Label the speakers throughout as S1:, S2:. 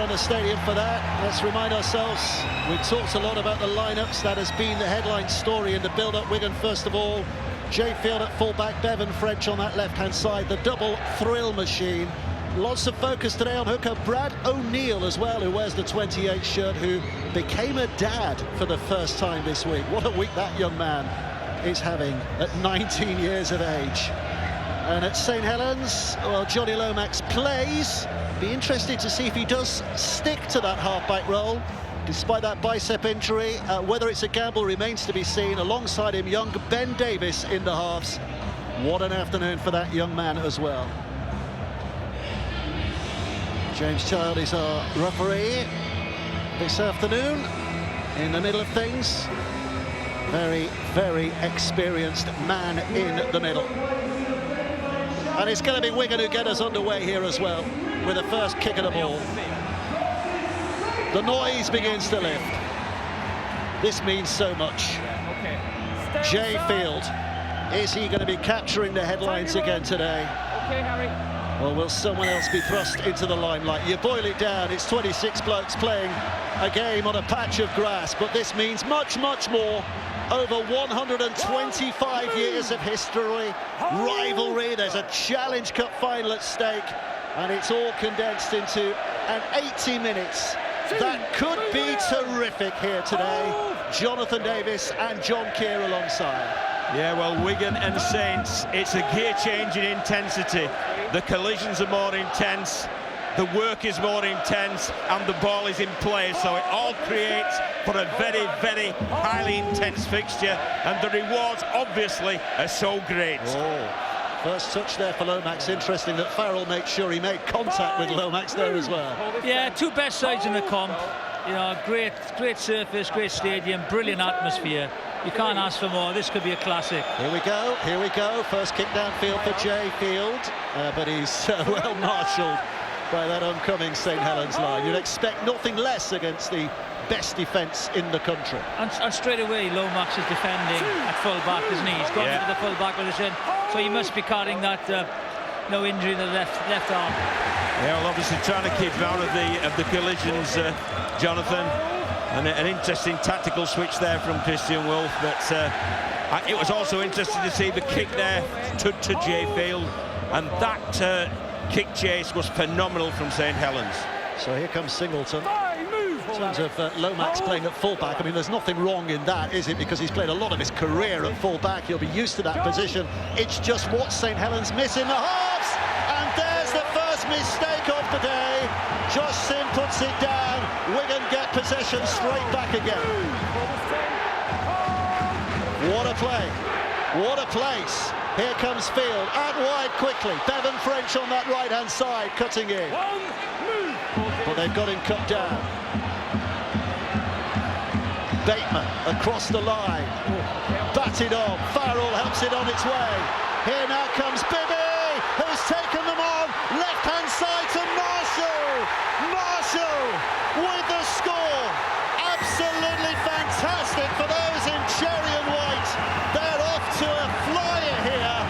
S1: On the stadium for that. Let's remind ourselves, we talked a lot about the lineups. That has been the headline story in the build-up. Wigan first of all, Jay Field at fullback, Bevan French on that left-hand side, the double thrill machine. Lots of focus today on hooker Brad O'Neill as well, who wears the 28 shirt, who became a dad for the first time this week. What a week that young man is having at 19 years of age. And at St Helens, well, Johnny Lomax plays. Be interested to see if he does stick to that half-back role, despite that bicep injury. Whether it's a gamble remains to be seen. Alongside him, young Ben Davies in the halves. What an afternoon for that young man as well. James Child is our referee this afternoon, in the middle of things. Very, very experienced man in the middle. And it's going to be Wigan who get us underway here as well, with the first kick of the ball. The noise begins to lift. This means so much. Jay Field, is he going to be capturing the headlines again today? Or will someone else be thrust into the limelight? You boil it down, it's 26 blokes playing a game on a patch of grass, but this means much, much more. Over 125 years of history, rivalry, there's a Challenge Cup final at stake, and it's all condensed into an 80 minutes. That could be terrific here today. Jonathan Davis and John Keir alongside.
S2: Yeah, well, Wigan and Saints, it's a gear change in intensity. The collisions are more intense, the work is more intense, and the ball is in play, so it all creates for a very, very highly intense fixture, and the rewards obviously are so great.
S1: Oh, first touch there for Lomax. Interesting that Farrell made sure he made contact with Lomax there as well.
S3: Yeah, two best sides in the comp. You know, great surface, great stadium, brilliant atmosphere. You can't ask for more. This could be a classic.
S1: Here we go, here we go. First kick downfield for Jay Field, but he's well marshalled by that oncoming St Helens line. You'd expect nothing less against the best defence in the country.
S3: And straight away, Lomax is defending at full-back, isn't he? He's gone into the full-back position, so he must be carrying that no injury in the left arm.
S2: Yeah, well, obviously trying to keep him out of the collisions, Jonathan. And an interesting tactical switch there from Christian Wolf, but it was also interesting to see the kick there to Jay Field, and that kick chase was phenomenal from St Helens.
S1: So here comes Singleton. In terms of Lomax playing at fullback, I mean, there's nothing wrong in that, is it? Because he's played a lot of his career at fullback. He'll be used to that position. It's just what St Helens miss in the halves. And there's the first mistake of the day. Josh Sim puts it down. Wigan get possession straight back again. What a play. What a place. Here comes Field. Out wide quickly. Bevan French on that right-hand side, cutting in. But they've got him cut down. Bateman across the line. Batted on. Farrell helps it on its way. Here now comes Bibby, who's taken them on. Left-hand side to Marshall. Marshall with the score. Absolutely fantastic for those in cherry and white. They're off to a flyer here.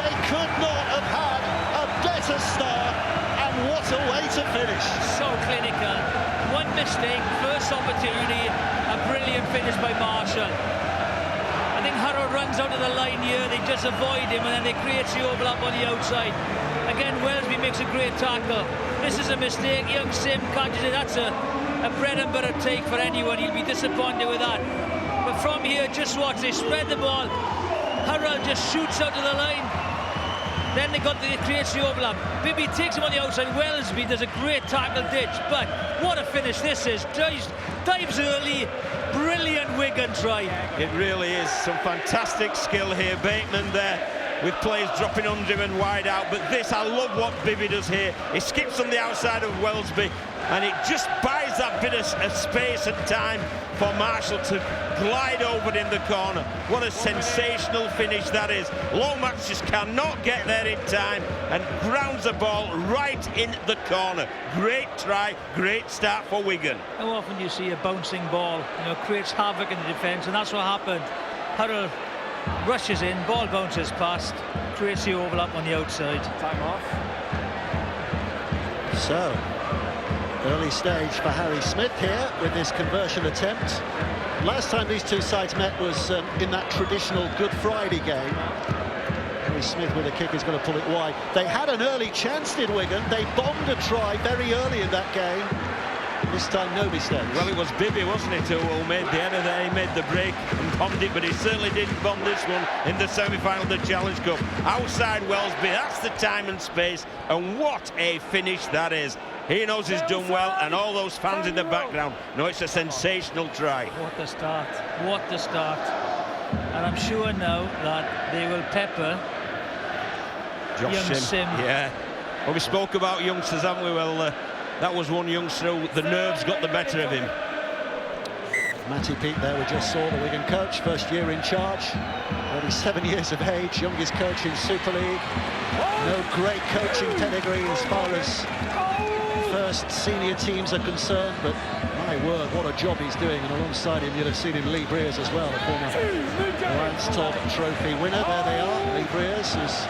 S1: They could not have had a better start, and what a way to finish.
S3: So clinical. One mistake, first opportunity, a brilliant finish by Marshall. I think Harrow runs out of the line here, they just avoid him, and then they create the overlap on the outside. Again, Wellesby makes a great tackle. This is a mistake. Young Sim can't just say that's a bread and butter take for anyone. He'll be disappointed with that. But from here, just watch, they spread the ball. Harrow just shoots out to the line. Then they create the overlap. Bibby takes him on the outside. Wellesby does a great tackle ditch. But what a finish this is. Dives early. Brilliant Wigan try.
S2: It really is. Some fantastic skill here. Bateman there with players dropping under him and wide out. But this, I love what Bibby does here. He skips on the outside of Wellesby, and it just buys that bit of space and time for Marshall to glide over in the corner. What a sensational finish that is. Lomax just cannot get there in time and grounds the ball right in the corner. Great try, great start for Wigan.
S3: How often do you see a bouncing ball, creates havoc in the defence, and that's what happened. Harrell rushes in, ball bounces past, creates the overlap on the outside.
S1: Time off. So, Early stage for Harry Smith here with his conversion attempt. Last time these two sides met was in that traditional Good Friday game. Harry Smith with a kick is going to pull it wide. They had an early chance, did Wigan. They bombed a try very early in that game. This time, no mistakes.
S2: Well, it was Bibby, wasn't it, who made the error there? He made the break and bombed it, but he certainly didn't bomb this one in the semi-final of the Challenge Cup. Outside Wellesby, that's the time and space, and what a finish that is. He knows he's done well, and all those fans in the background know it's a sensational try.
S3: What a start, what a start. And I'm sure now that they will pepper young Sim.
S2: Yeah. Well, we spoke about youngsters, haven't we? Well, that was one youngster who the nerves got the better of him.
S1: Matty Peake there, we just saw, the Wigan coach, first year in charge, only 7 years of age, youngest coach in Super League. No great coaching pedigree as far as first senior teams are concerned, but my word, what a job he's doing. And alongside him, you'll have seen him Lee Breers as well, the former Lance Todd Trophy winner. There they are, Lee Breers, who's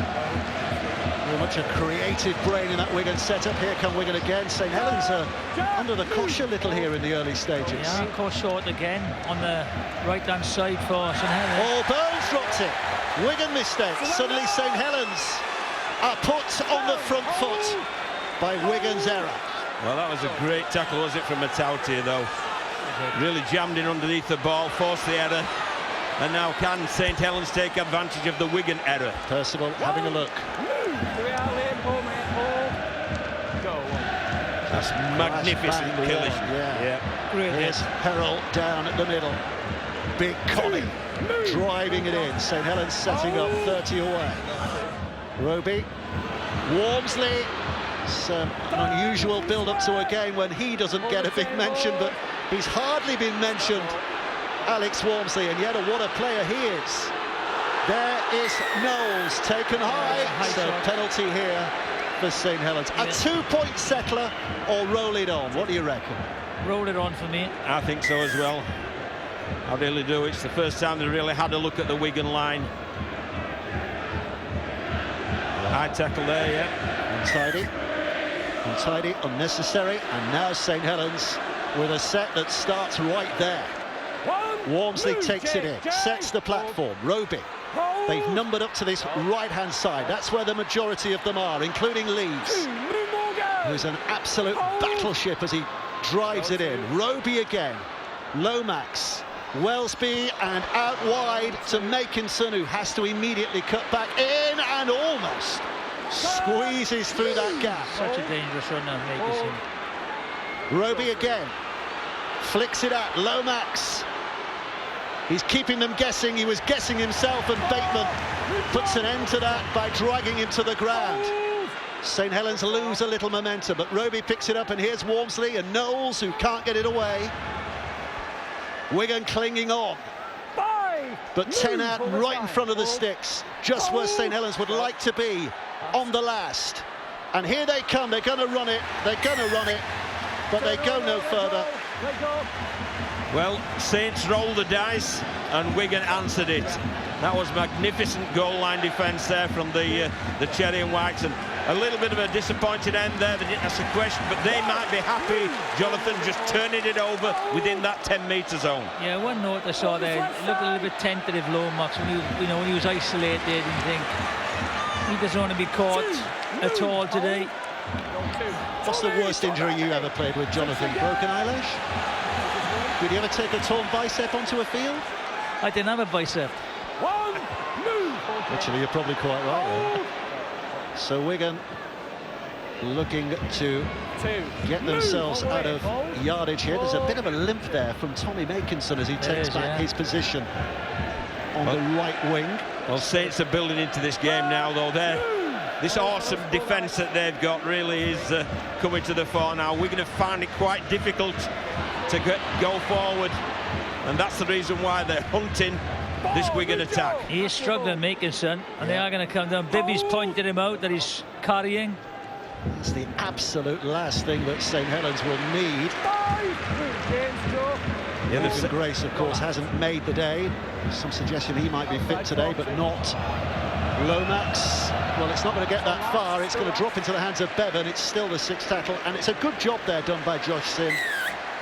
S1: very much a creative brain in that Wigan setup. Here come Wigan again. St Helens under the cosh a little here in the early stages.
S3: Yeah, caught short again on the right-hand side for St Helens.
S1: Oh, Burns dropped it. Wigan mistake. Suddenly St Helens are put on the front foot by Wigan's error.
S2: Well, that was a great tackle, was it, from Matauti, though? Really jammed in underneath the ball, forced the error. And now can St Helens take advantage of the Wigan error?
S1: Percival having a look.
S2: That's magnificent collision.
S1: Yeah.
S3: Great.
S1: Here's Herald down at the middle. Big Connie driving it in. St Helens setting up 30 away. Roby, Walmsley. It's an unusual build-up to a game when he doesn't get a big mention, but he's hardly been mentioned, Alex Walmsley, and yet what a player he is. There is Knowles taken high, so penalty here for St Helens. A 2-point settler or roll it on? What do you reckon?
S3: Roll it on for me.
S2: I think so as well. I really do. It's the first time they really had a look at the Wigan line. High tackle there, yeah.
S1: Untidy. Untidy, unnecessary, and now St Helens with a set that starts right there. Walmsley takes it in, sets the platform. Roby, they've numbered up to this right-hand side. That's where the majority of them are, including Leeds, who's an absolute battleship as he drives it in. Roby again, Lomax, Wellesby, and out wide to Makinson, who has to immediately cut back in and almost squeezes through that gap.
S3: Such a dangerous runner, Makinson.
S1: Roby again, flicks it out, Lomax. He's keeping them guessing. He was guessing himself, and Bateman puts an end to that by dragging him to the ground. St Helens lose a little momentum, but Roby picks it up, and here's Walmsley and Knowles, who can't get it away. Wigan clinging on, but 10 out right in front of the sticks, just where St Helens would like to be on the last. And here they come, they're going to run it, but they go no further.
S2: Well, Saints rolled the dice and Wigan answered it. That was magnificent goal line defence there from the Cherry and Whites, and a little bit of a disappointed end there. They didn't ask a question, but they might be happy, Jonathan, just turning it over within that 10-metre zone.
S3: Yeah, one note I saw there, looked a little bit tentative, Lomax, when he was isolated, and think he doesn't want to be caught at all today.
S1: What's the worst injury you ever played with, Jonathan? Broken eyelash? Did you ever take a torn bicep onto a field?
S3: I didn't have a bicep.
S1: Actually, you're probably quite right there. So Wigan looking to get themselves out of yardage here. There's a bit of a limp there from Tommy Makinson as he takes back his position on the right wing.
S2: Well, Saints are building into this game now, though. This awesome defence that they've got really is coming to the fore now. We're going to find it quite difficult to go forward, and that's the reason why they're hunting this Wigan attack.
S3: He is struggling, Makinson, and they are going to come down. Bibby's pointed him out that he's carrying.
S1: That's the absolute last thing that St Helens will need. Morgan Grace, of course, hasn't made the day. Some suggestion he might be fit today, but not Lomax, well, it's not going to get that far. It's going to drop into the hands of Bevan. It's still the sixth tackle, and it's a good job there done by Josh Sim.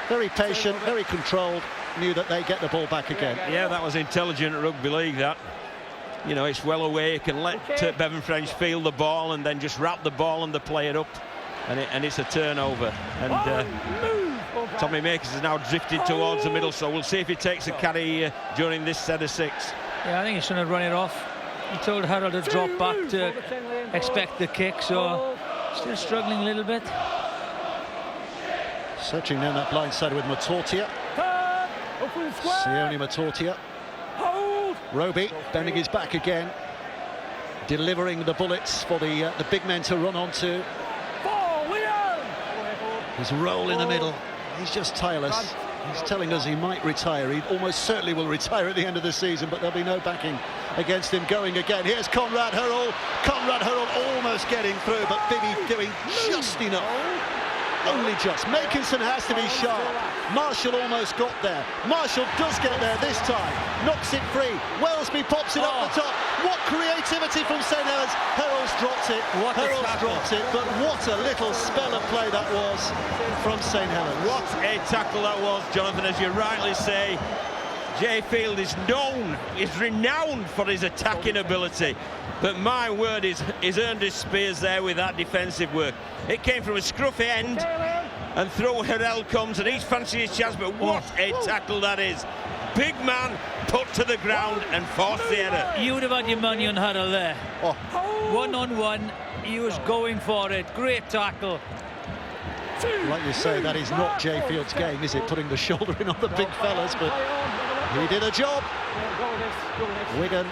S1: Very patient, very controlled, knew that they get the ball back again.
S2: Yeah, that was intelligent rugby league, that. You know, it's well away. You can let Bevan French feel the ball and then just wrap the ball and the player up, and it's a turnover. And Tommy Makers has now drifted towards the middle, so we'll see if he takes a carry during this set of 6.
S3: Yeah, I think he's trying to run it off. He told Harold to drop back to expect the kick, so still struggling a little bit.
S1: Searching down that blind side with Matortia. Sione Matortia. Roby bending his back again, delivering the bullets for the big men to run onto. His roll in the middle. He's just tireless. He's telling us he might retire. He almost certainly will retire at the end of the season, but there'll be no backing against him going again. Here's Conrad Hurrell. Conrad Hurrell almost getting through, but Bibby doing just enough. Only just. Makinson has to be sharp. Marshall almost got there. Marshall does get there this time. Knocks it free. Wellesby pops it up the top. What creativity from St Helens. Hurrell's dropped it. Hurrell's dropped it. But what a little spell of play that was from St Helens.
S2: What a tackle that was, Jonathan, as you rightly say. Jay Field is renowned for his attacking ability, but my word, he's earned his spears there with that defensive work. It came from a scruffy end, and through Hurrell comes, and he's fancying his chance, but what a tackle that is. Big man put to the ground and forced the error.
S3: You would have had your money on Hurrell there. One-on-one, he was going for it. Great tackle.
S1: Like you say, that is not Jay Field's game, is it? Putting the shoulder in on the big fellas, but he did a job. Wigan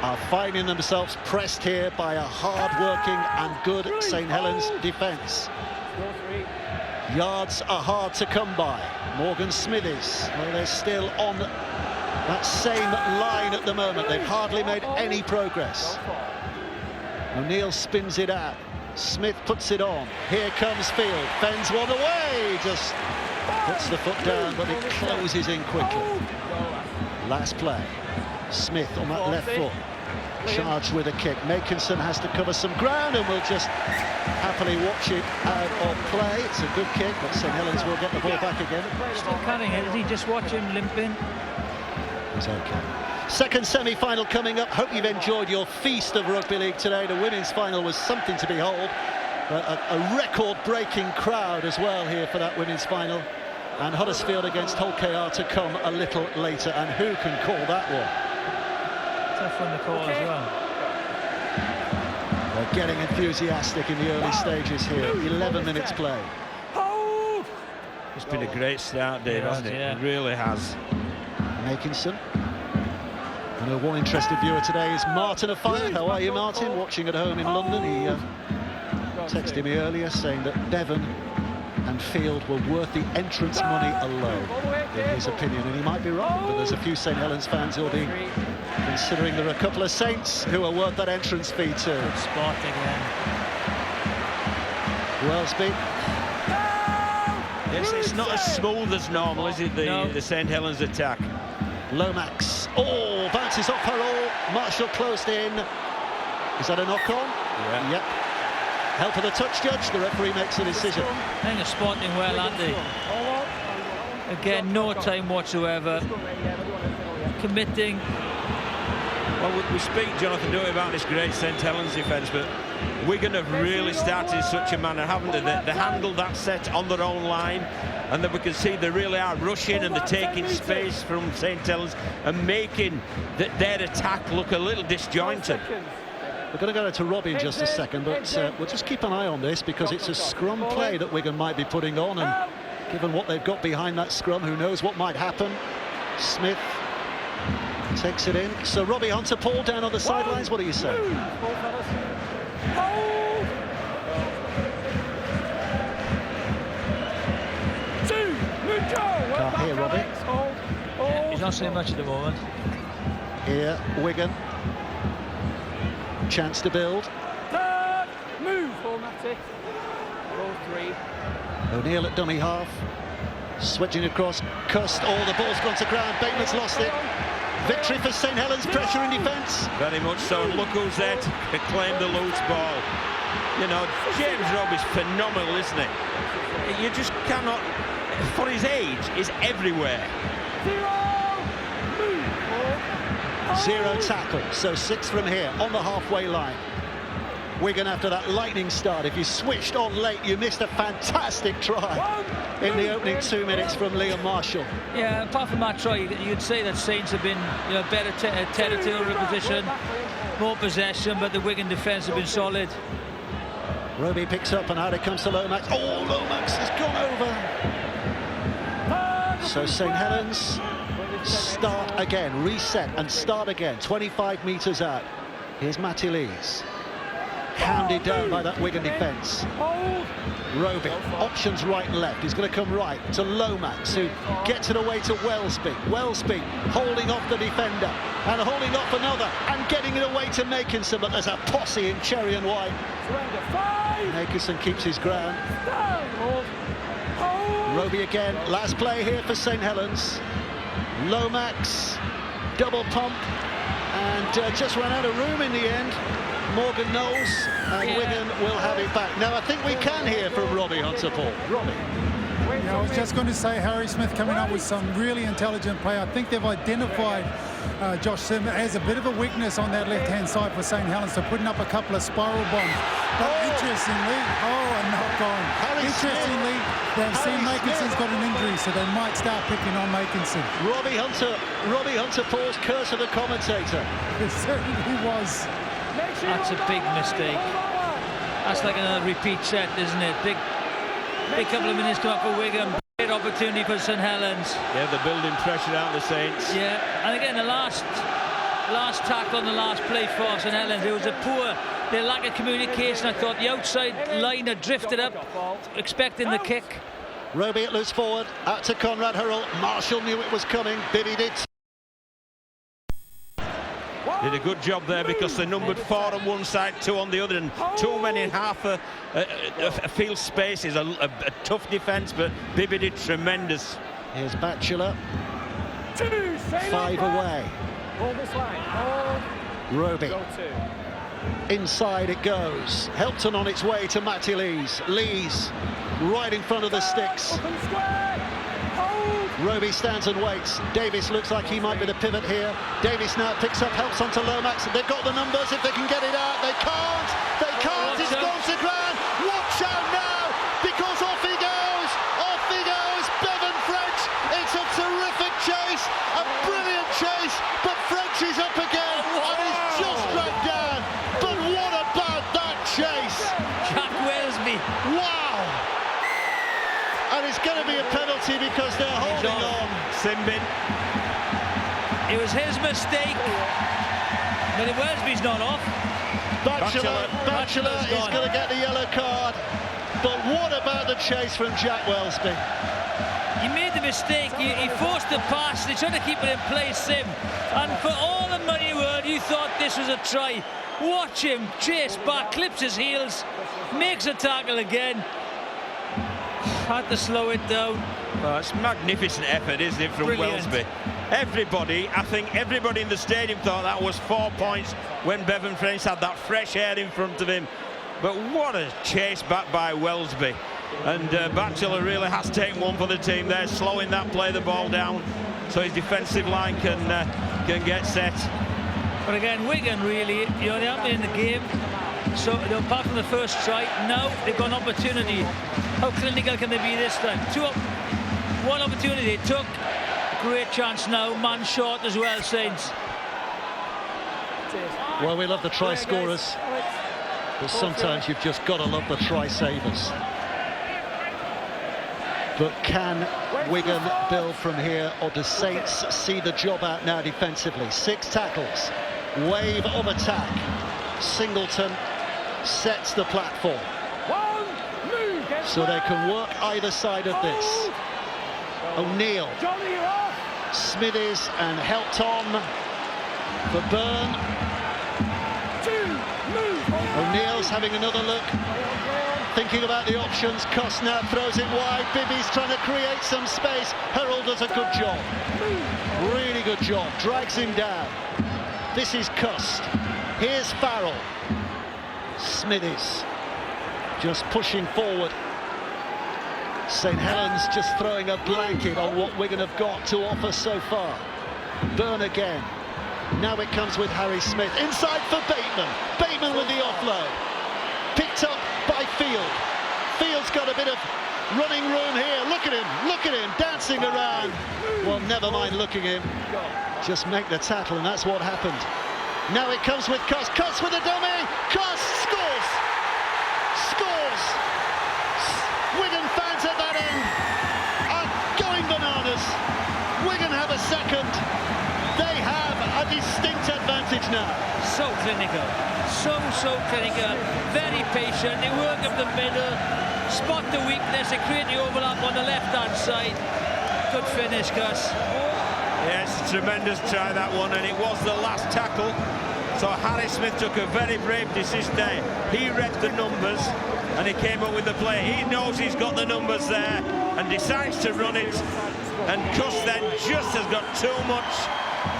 S1: are finding themselves pressed here by a hard-working and good St Helens defence. Yards are hard to come by. Morgan Smithies, well, they're still on that same line at the moment. They've hardly made any progress. O'Neill spins it out. Smith puts it on. Here comes Field. Fends one away. Just puts the foot down, but it closes in quickly. Last play. Smith on that left foot. Charged with a kick. Makinson has to cover some ground, and we'll just happily watch it out of play. It's a good kick, but St Helens will get the ball back again.
S3: Still carrying it, is he? Just watch him limping.
S1: He's okay. Second semi-final coming up. Hope you've enjoyed your feast of rugby league today. The women's final was something to behold. A record-breaking crowd as well here for that women's final. And Huddersfield against Hull KR to come a little later. And who can call that one?
S3: Tough one to call as well.
S1: They're getting enthusiastic in the early stages here. 11 minutes play.
S2: It's been a great start, Dave, hasn't it?
S3: Yeah.
S2: It really has.
S1: Makinson. I know one interested viewer today is Martin Afire. How are you, Martin? Watching at home in London. He texted me earlier saying that Bevan and Field were worth the entrance money alone, in his opinion, and he might be right, but there's a few St Helens fans who'll be considering there are a couple of Saints who are worth that entrance fee too.
S3: Good spot again.
S1: Wellesby.
S2: It's not as smooth as normal, is it, the St Helens attack?
S1: Lomax. Oh, bounces off Hurrell. Marshall closed in. Is that a knock-on?
S2: Yeah.
S1: Yep. Help of the touch judge. The referee makes a decision.
S3: I think they're spotting well, aren't they? Again, no time whatsoever. Committing.
S2: Well, we speak, Jonathan, don't we, about this great St Helens defence, but Wigan have really started in such a manner, haven't they? They handled that set on their own line, and then we can see they really are rushing and they're taking space from St Helens and making their attack look a little disjointed.
S1: We're going to go to Robbie in just a second, but we'll just keep an eye on this because it's a scrum play that Wigan might be putting on, and given what they've got behind that scrum, who knows what might happen. Smith takes it in. So Robbie Hunter-Paul down on the sidelines, what do you say? Can't hear Robbie.
S3: Yeah, he's not saying much at the moment.
S1: Here, Wigan. Chance to build.
S4: Move, Formatic. Roll 3.
S1: O'Neill at dummy half. Switching across. Cust. Oh, the ball's gone to ground. Bateman's lost it. Victory for St Helens, pressure in defence.
S2: Very much so, and look who's there to claim the loose ball. You know, James Roby's phenomenal, isn't he? You just cannot, for his age, is everywhere.
S1: 0 tackle, so 6 from here on the halfway line. Wigan after that lightning start. If you switched on late, you missed a fantastic try in the opening 2 minutes from Liam Marshall.
S3: Yeah, apart from that try, you'd say that Saints have been, you know, better territorial position, more possession, but the Wigan defence have been solid.
S1: Roby picks up and out it comes to Lomax. Oh, Lomax has gone over. So St Helens start again, reset and start again. 25 metres out. Here's Matty Lees. Hounded down by that Wigan defence. Roby, options right and left. He's going to come right to Lomax, who gets it away to Welsby. Welsby holding off the defender and holding off another and getting it away to Nakinson, but there's a posse in cherry and white. Nakinson keeps his ground. Roby again, last play here for St Helens. Lomax, double pump, and just ran out of room in the end. Morgan Knowles, and Wigan will have it back. Now I think we can hear from Robbie Hunter, Paul. Robbie.
S5: Yeah, I was just going to say Harry Smith coming up with some really intelligent play. I think they've identified Josh Sim as a bit of a weakness on that left-hand side for St Helens, so putting up a couple of spiral bombs. But interestingly, a knock on. Interestingly, they've seen Makinson's got an injury, so they might start picking on Makinson.
S1: Robbie Hunter, Paul's curse of the commentator.
S5: It certainly was.
S3: That's a big mistake. That's like another repeat set, isn't it? Big couple of minutes come up for Wigan. Great opportunity for St Helens.
S2: Yeah, they're building pressure out the Saints.
S3: Yeah, and again, the last tackle on the last play for St Helens, it was a poor, their lack of communication. I thought the outside line had drifted up, expecting the kick.
S1: Roby at loose forward, out to Conrad Hurrell. Marshall knew it was coming, Bibby did.
S2: Did a good job there because they numbered 4 on one side, 2 on the other, and too many in half a field space is a tough defence, but Bibby did tremendous.
S1: Here's Batchelor. 5 away. Roby. Inside it goes. Helpton on its way to Matty Lees. Lees right in front of the sticks. Roby stands and waits. Davis looks like he might be the pivot here. Davis now picks up, helps onto Lomax. They've got the numbers if they can get it out. They can't. They can't. It's gone to ground. Watch out now, because off he goes. Off he goes. Bevan French. It's a terrific chase, a brilliant chase, but French is up again and he's just dragged down. But what about that chase?
S3: Jack Welsby.
S1: Wow. And it's going to be a penalty because they're holding on.
S2: Simbin.
S3: It was his mistake, but Welsby's not off.
S1: Batchelor is going to get the yellow card. But what about the chase from Jack Welsby?
S3: He made the mistake, he forced the pass, they tried to keep it in place, Sim. And for all the money world, you thought this was a try. Watch him chase back, clips his heels, makes a tackle again. Had to slow it down.
S2: Oh, it's magnificent effort, isn't it, from Welsby? Everybody, I think everybody in the stadium thought that was 4 points when Bevan French had that fresh air in front of him. But what a chase back by Welsby. And Batchelor really has taken one for the team there, slowing that play the ball down so his defensive line can get set.
S3: But again, Wigan really, you know, they haven't been in the game. So apart from the first try, now they've got an opportunity. How clinical can they be this time? One opportunity they took. Great chance now, man short as well, Saints.
S1: Well, we love the try scorers, but sometimes you've just got to love the try savers. But can Wigan build from here, or do Saints see the job out now defensively? 6 tackles, wave of attack. Singleton sets the platform, so they can work either side of this. O'Neill, Smithies and helped on for Byrne. O'Neill's having another look. thinking about the options. Cost now throws it wide. Bibby's trying to create some space. Harold does a good job. Really good job. Drags him down. This is Cost. Here's Farrell. Smithies just pushing forward. St Helens just throwing a blanket on what Wigan have got to offer so far. Byrne again. Now it comes with Harry Smith. Inside for Bateman. Bateman with the offload. Picked up by Field. Field's got a bit of running room here. Look at him, dancing around. Well, never mind looking at him. Just make the tackle, and that's what happened. Now it comes with Cost. Cost with a dummy. Cost scores. Scores. Wigan fans at that end are going bananas. Wigan have a second. They have a distinct advantage now.
S3: So clinical, so clinical, very patient. They work up the middle, spot the weakness, they create the overlap on the left-hand side. Good finish, Gus.
S2: Yes, tremendous try, that one, and it was the last tackle. So Harry Smith took a very brave decision there. He read the numbers and he came up with the play. He knows he's got the numbers there and decides to run it. And Cuss then just has got too much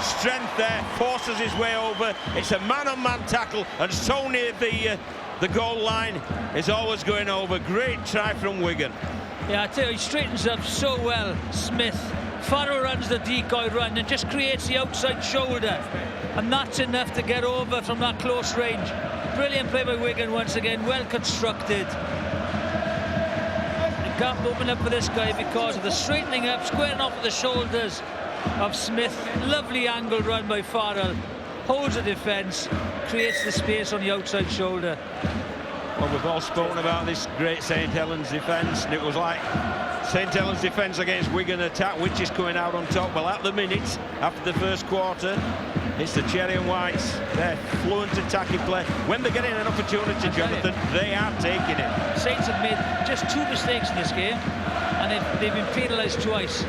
S2: strength there, forces his way over. It's a man-on-man tackle, and so near the goal line is always going over. Great try from Wigan.
S3: Yeah, I tell you, he straightens up so well, Smith. Farrell runs the decoy run and just creates the outside shoulder, and that's enough to get over from that close range. Brilliant play by Wigan once again, well constructed. The gap opened up for this guy because of the straightening up, squaring off with the shoulders of Smith. Lovely angle run by Farrell, holds the defence, creates the space on the outside shoulder.
S2: Well, we've all spoken about this great St Helens defence, and it was like St Helens defence against Wigan attack, which is coming out on top. Well, at the minute, after the first quarter, it's the Cherry and Whites. They're fluent attacking play. When they're getting an opportunity, Jonathan, they are taking it.
S3: Saints have made just 2 mistakes in this game, and they've been penalised twice.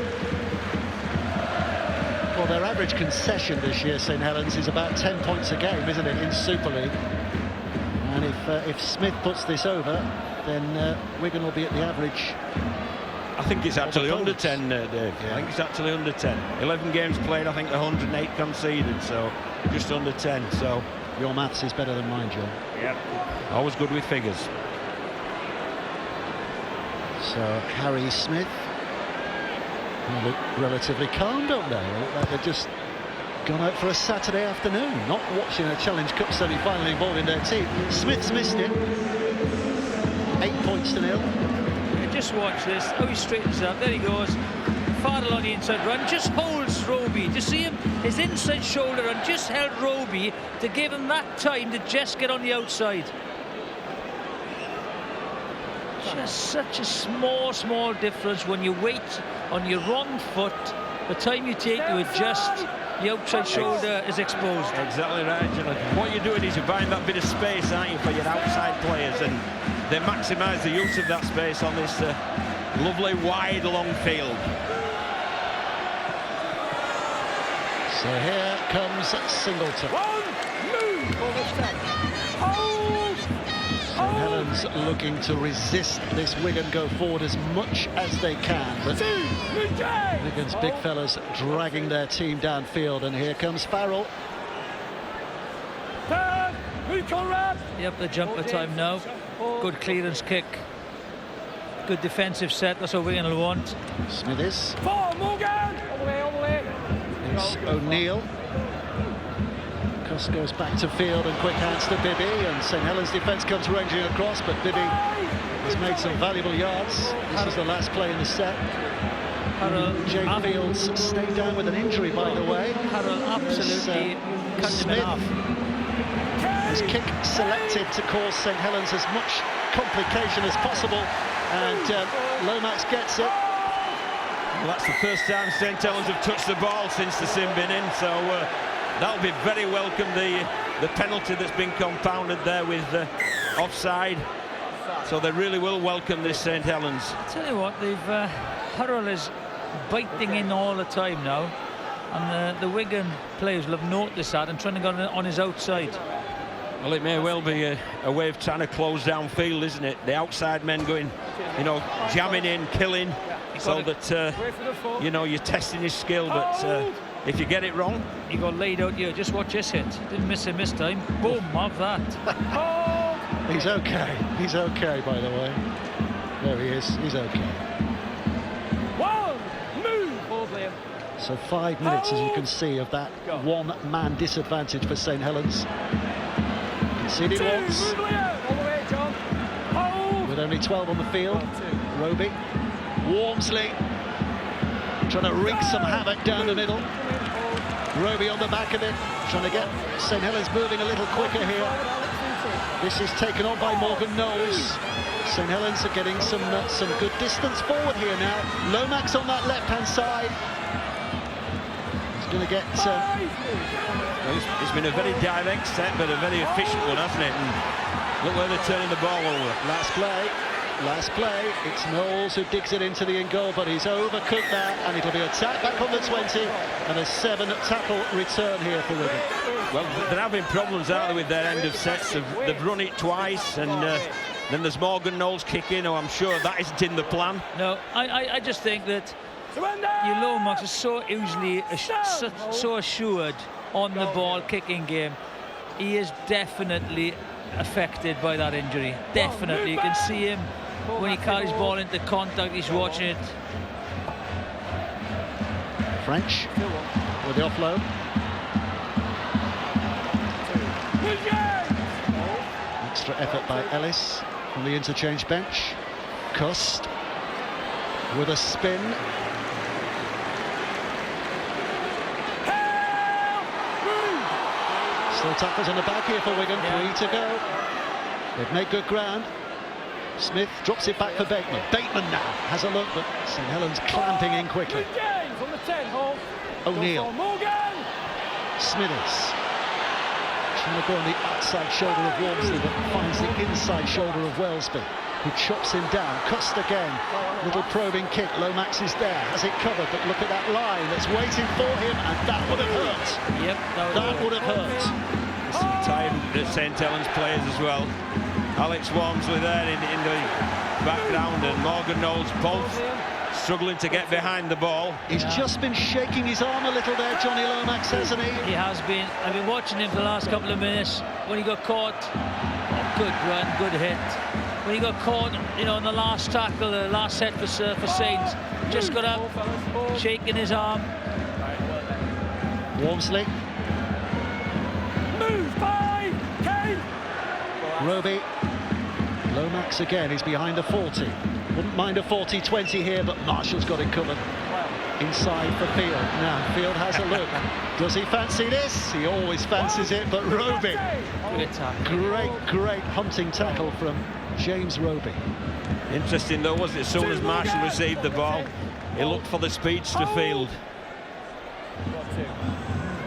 S1: Well, their average concession this year, St Helens, is about 10 points a game, isn't it, in Super League? And if Smith puts this over, then Wigan will be at the average.
S2: I think it's actually under 10, Dave.
S1: Yeah.
S2: I think it's actually under 10. 11 games played, I think 108 conceded, so just under 10. So
S1: your maths is better than mine, John.
S2: Yeah, always good with figures.
S1: So Harry Smith, they look relatively calm, don't they? They look like they've just gone out for a Saturday afternoon, not watching a Challenge Cup semi-final involving their team. Smith's missed it. 8 points to 0.
S3: Just watch this, how he straightens up. There he goes. Farrell on the inside run, just holds Roby. To see him, his inside shoulder, and just held Roby to give him that time to just get on the outside. Just such a small difference when you wait on your wrong foot. The time you take to adjust, the outside shoulder is exposed.
S2: Exactly right, Jonathan. What you're doing is you're buying that bit of space, aren't you, for your outside players, and they maximise the use of that space on this lovely wide long field.
S1: So here comes Singleton. St Helens looking to resist this Wigan go forward as much as they can, but Wigan's big fellas dragging their team downfield, and here comes Farrell.
S3: Yep, the jumper time now. Good clearance kick. Good defensive set, that's what Wigan will want.
S1: Smithies. It's O'Neill. Cost goes back to field and quick hands to Bibby, and St Helens defence comes ranging across, but Bibby has made some valuable yards. This is the last play in the set. Jake Fields stayed down with an injury, by the way.
S3: Harold absolutely cut him in half.
S1: His kick selected to cause St Helens as much complication as possible, and Lomax gets it.
S2: Well, that's the first time St Helens have touched the ball since the sin bin in, so that'll be very welcome, the penalty that's been compounded there with offside. So they really will welcome this St Helens.
S3: I tell you what, Harold is biting in all the time now, and the Wigan players will have noticed that and trying to go on his outside.
S2: Well, it may well be a way of trying to close down field, isn't it? The outside men going, you know, jamming in, killing, so that, you know, you're testing his skill, but if you get it wrong...
S3: He got laid out here. Just watch this hit. Didn't miss him this time. Boom, have that.
S1: He's okay. He's okay, by the way. There he is. He's okay. So 5 minutes, as you can see, of that one-man disadvantage for St Helens. Conceded once. With only 12 on the field. Roby. Walmsley. Trying to wreak some havoc down the middle. Roby on the back of it. Trying to get St Helens moving a little quicker here. This is taken on by Morgan Knowles. St Helens are getting some good distance forward here now. Lomax on that left-hand side. He's going to get...
S2: It's been a very direct set, but a very efficient one, hasn't it? And look where they're turning the ball over.
S1: Last play. It's Knowles who digs it into the in goal, but he's overcooked that, and it'll be attacked back on the 20, and a 7-tackle return here for Wigan.
S2: Well, they're having problems, aren't they, with their end of sets. They've run it twice, and then there's Morgan Knowles kicking. Oh, I'm sure that isn't in the plan.
S3: No, I just think that your Lomax is so easily, so assured on the ball kicking game. He is definitely affected by that injury. Definitely. You can see him when he carries ball into contact, he's watching it.
S1: French with the offload. Extra effort by Ellis from the interchange bench. Cust with a spin. Still tackles on the back here for Wigan. 3 to go. They've made good ground. Smith drops it back for Bateman. Bateman now has a look, but St Helens clamping in quickly. O'Neill. Smithers. Trying to go on the outside shoulder of Walmsley, but finds the inside shoulder of Wellesby, who chops him down. Cust again. Little probing kick. Lomax is there. Has it covered, but look at that line that's waiting for him, and that would have hurt.
S3: Yep,
S1: that would have hurt.
S2: Some tired St Helens players as well. Alex Walmsley there in the background, and Morgan Knowles both struggling to get behind the ball.
S1: He's just been shaking his arm a little there, Johnny Lomax, hasn't he?
S3: He has been. I've been watching him for the last couple of minutes. When he got caught, good run, good hit. When he got caught, you know, in the last tackle, the last set for Saints, just got up, shaking his arm.
S1: Walmsley. Roby. Lomax again, he's behind the 40. Wouldn't mind a 40-20 here, but Marshall's got it covered. Inside for Field. Now, Field has a look. Does he fancy this? He always fancies it, but Roby. Great hunting tackle from James Roby.
S2: Interesting though, wasn't it? As soon as Marshall received the ball, he looked for the speedster Field.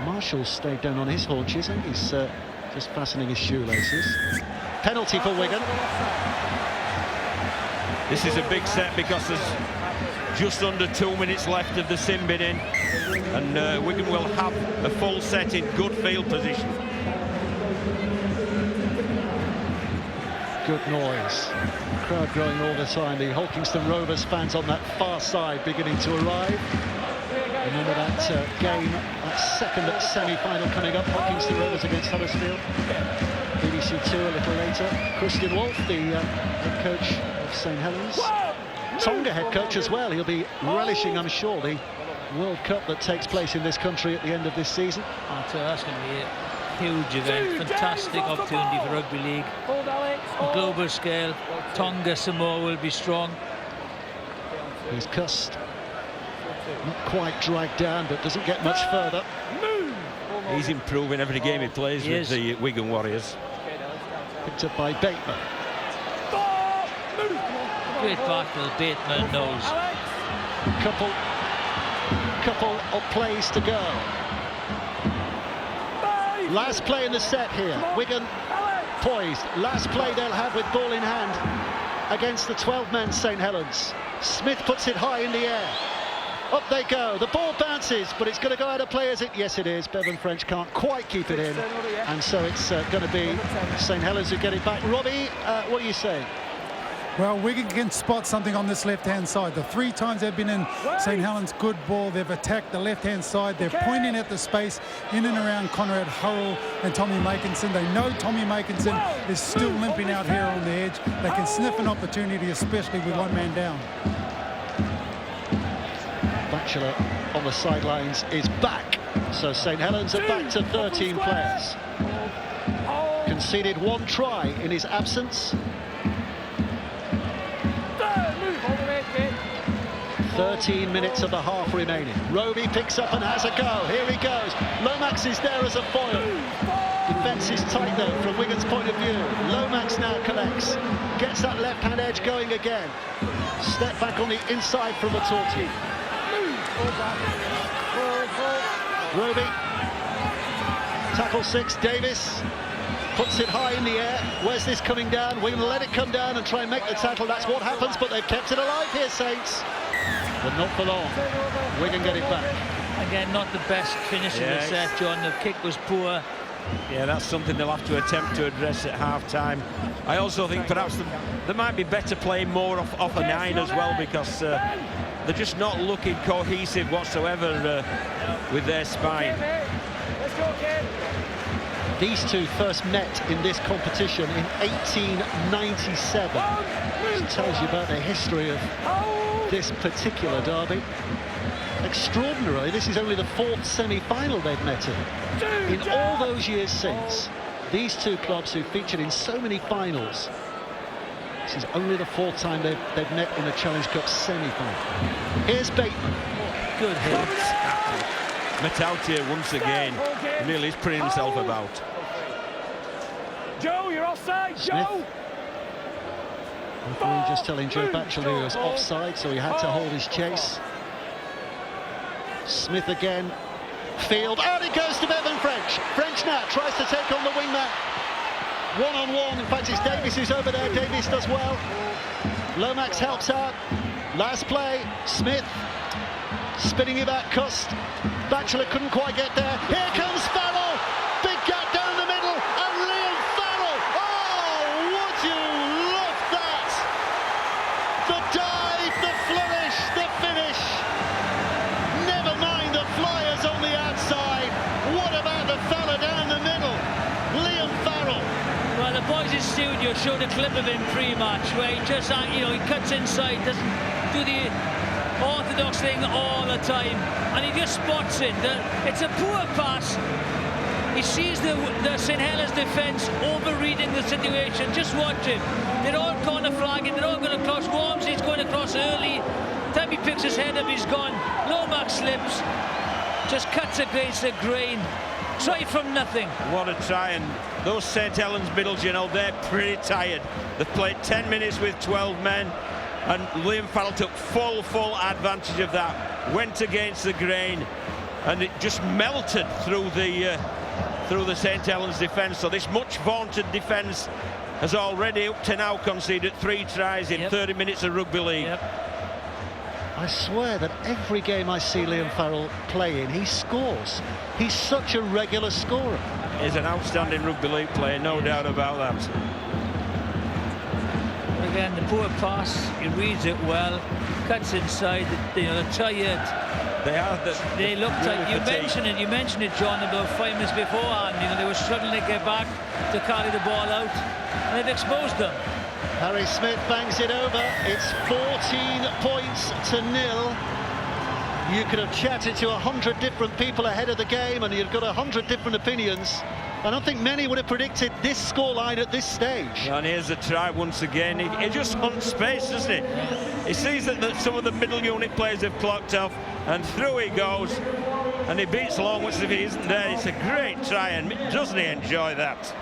S1: Marshall stayed down on his haunches, and he's just fastening his shoelaces. Penalty for Wigan.
S2: This is a big set because there's just under 2 minutes left of the sin bin in, and Wigan will have a full set in good field position.
S1: Good noise. Crowd growing all the time. The Holkingston Rovers fans on that far side beginning to arrive. Remember that game, that second semi-final coming up, Holkingston Rovers against Huddersfield. BBC 2 a little later. Christian Wolf, the head coach of St Helens. Tonga head coach as well. He'll be relishing, I'm sure, the World Cup that takes place in this country at the end of this season.
S3: That's going to be a huge event. Fantastic opportunity for rugby league. On global scale, Tonga, Samoa will be strong.
S1: Here's Cust. Not quite dragged down, but doesn't get much further.
S2: He's improving every game he plays with the Wigan Warriors.
S1: Picked up by Bateman.
S3: Great battle, Bateman knows.
S1: Couple of plays to go. Last play in the set here. Wigan poised. Last play they'll have with ball in hand against the 12-man St Helens. Smith puts it high in the air. Up they go. The ball bounces, but it's going to go out of play, is it? Yes, it is. Bevan French can't quite keep it in, and so it's going to be St Helens who get it back. Robbie, what are you saying?
S5: Well, Wigan can spot something on this left-hand side. The 3 times they've been in St Helens, good ball. They've attacked the left-hand side. They're pointing at the space in and around Conrad Hurrell and Tommy Makinson. They know Tommy Makinson is still limping out here on the edge. They can sniff an opportunity, especially with one man down.
S1: Batchelor on the sidelines is back. So St Helens are back to 13 players. Conceded 1 try in his absence. 13 minutes of the half remaining. Roby picks up and has a go. Here he goes. Lomax is there as a foil. Defence is tight though from Wigan's point of view. Lomax now collects. Gets that left-hand edge going again. Step back on the inside from Atorti. Roby. Tackle 6, Davis. Puts it high in the air. Where's this coming down? We're going to let it come down and try and make the tackle. That's what happens, but they've kept it alive here, Saints. But not for long. Wigan get it back.
S3: Again, not the best finish in the set, John. The kick was poor.
S2: Yeah, that's something they'll have to attempt to address at half-time. I also think perhaps they might be better playing more off a 9 as well, because they're just not looking cohesive whatsoever with their spine.
S1: These two first met in this competition in 1897. Which tells you about the history of this particular derby. Extraordinarily, this is only the 4th semi-final they've met in. In all those years since, these two clubs who featured in so many finals, this is only the 4th time they've met in a Challenge Cup semi-final. Here's Bateman.
S3: Good hit.
S2: Metautier once again really is putting himself about.
S4: Joe, you're offside, Joe!
S1: Referee just telling Joe Batchelor he was offside, so he had to hold his chase. Smith again. Field. Out it goes to Bevan French. French now tries to take on the wingman. One-on-one. In fact, it's Davis who's over there. Davis does well. Lomax helps out. Last play. Smith spinning it back. Cust. Batchelor couldn't quite get there. Here comes Farrell. Big gap down the middle. And Liam Farrell. Oh, would you love that? The dive, the flourish, the finish. Never mind the flyers on the outside. What about the fella down the middle? Liam Farrell.
S3: Well, the boys in studio showed a clip of him pre-match where he just, he cuts inside, doesn't do the orthodox thing all the time, and he just spots it. It's a poor pass. He sees the St Helens defence overreading the situation. Just watch him. They're all corner flagging. They're all going to cross. Walmsley's going to cross early. Time he picks his head up, he's gone. Lomax slips. Just cuts against the grain. Try from nothing.
S2: What a try, and those St Helens middles, they're pretty tired. They've played 10 minutes with 12 men. And Liam Farrell took full advantage of that. Went against the grain, and it just melted through the St Helens defence. So this much vaunted defence has already up to now conceded 3 tries in 30 minutes of rugby league.
S1: I swear that every game I see Liam Farrell play in, he scores. He's such a regular scorer.
S2: He's an outstanding rugby league player, no doubt about that.
S3: Again, the poor pass, he reads it well, cuts inside. They're tired. They look tight. You mentioned it, John, about 5 minutes beforehand. They were struggling to get back to carry the ball out, and they've exposed them.
S1: Harry Smith bangs it over. It's 14 points to 0. You could have chatted to 100 different people ahead of the game, and you've got 100 different opinions. I don't think many would have predicted this scoreline at this stage.
S2: And here's the try once again. He just hunts space, doesn't he? He sees that some of the middle unit players have clocked off, and through he goes, and he beats Long, which if he isn't there, it's a great try, and doesn't he enjoy that?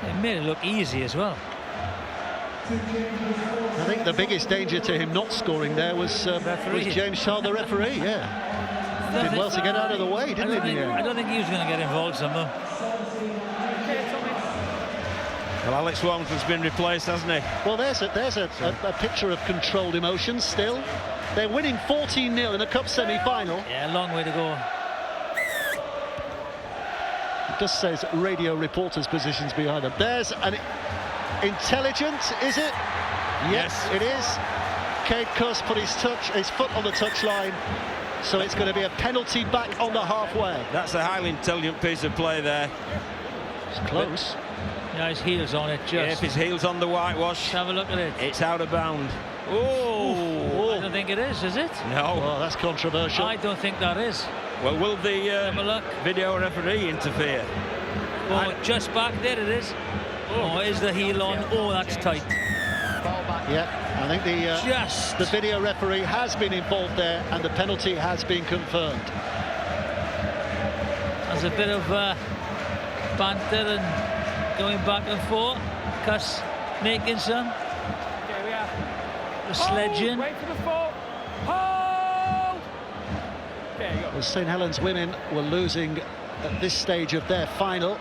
S3: It made it look easy as well.
S1: I think the biggest danger to him not scoring there was James Shaw, the referee. Did well to get out of the way, didn't he?
S3: I don't think he was going to get involved somehow.
S2: Well, Alex Walmsley's been replaced, hasn't he?
S1: Well, there's a picture of controlled emotions still. They're winning 14-0 in a cup semi-final.
S3: Yeah, a long way to go.
S1: It just says radio reporters' positions behind them. There's an intelligent, is it? Yes, it is. Cade Cuss put his foot on the touchline, so it's going to be a penalty back on the halfway.
S2: That's a highly intelligent piece of play there.
S1: It's close.
S3: Yeah, his heel's on it, just.
S2: Yeah, if his heel's on the whitewash,
S3: Let's have a look at it.
S2: it's out of bound.
S3: Oh, I don't think it is it?
S2: No.
S1: Well, that's controversial.
S3: I don't think that is.
S2: Well, will the
S3: Have a look.
S2: video referee interfere?
S3: Oh, just back there it is. Oh, is the heel on? Oh, that's tight.
S1: Yeah, I think
S3: Just.
S1: the video referee has been involved there, and the penalty has been confirmed.
S3: There's a bit of banter and going back and forth. Cuss making some.
S4: Here we are.
S3: The sledging.
S4: Wait for the foot. Hold! There you go.
S1: Well, St Helens women were losing at this stage of their final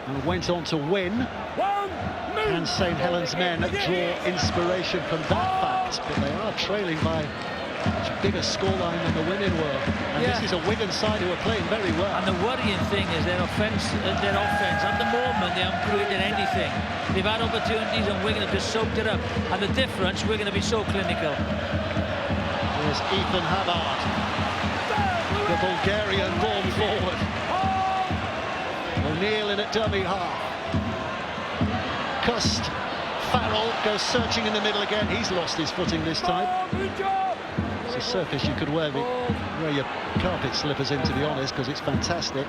S1: and went on to win.
S4: One, move.
S1: And St Helens men draw inspiration from that fact, but they are trailing by a much bigger scoreline than the women were. And
S3: Yeah.
S1: this is a Wigan side who are playing very well.
S3: And the worrying thing is their offence at the moment, they haven't created anything. They've had opportunities and Wigan have just soaked it up. And the difference, we're going to be so clinical.
S1: Here's Ethan Havard, the Bulgarian born forward. O'Neill in at dummy half. Cust, Farrell goes searching in the middle again. He's lost his footing this time.
S4: Good job.
S1: It's a surface you could wear your carpet slippers in, to be honest, because it's fantastic.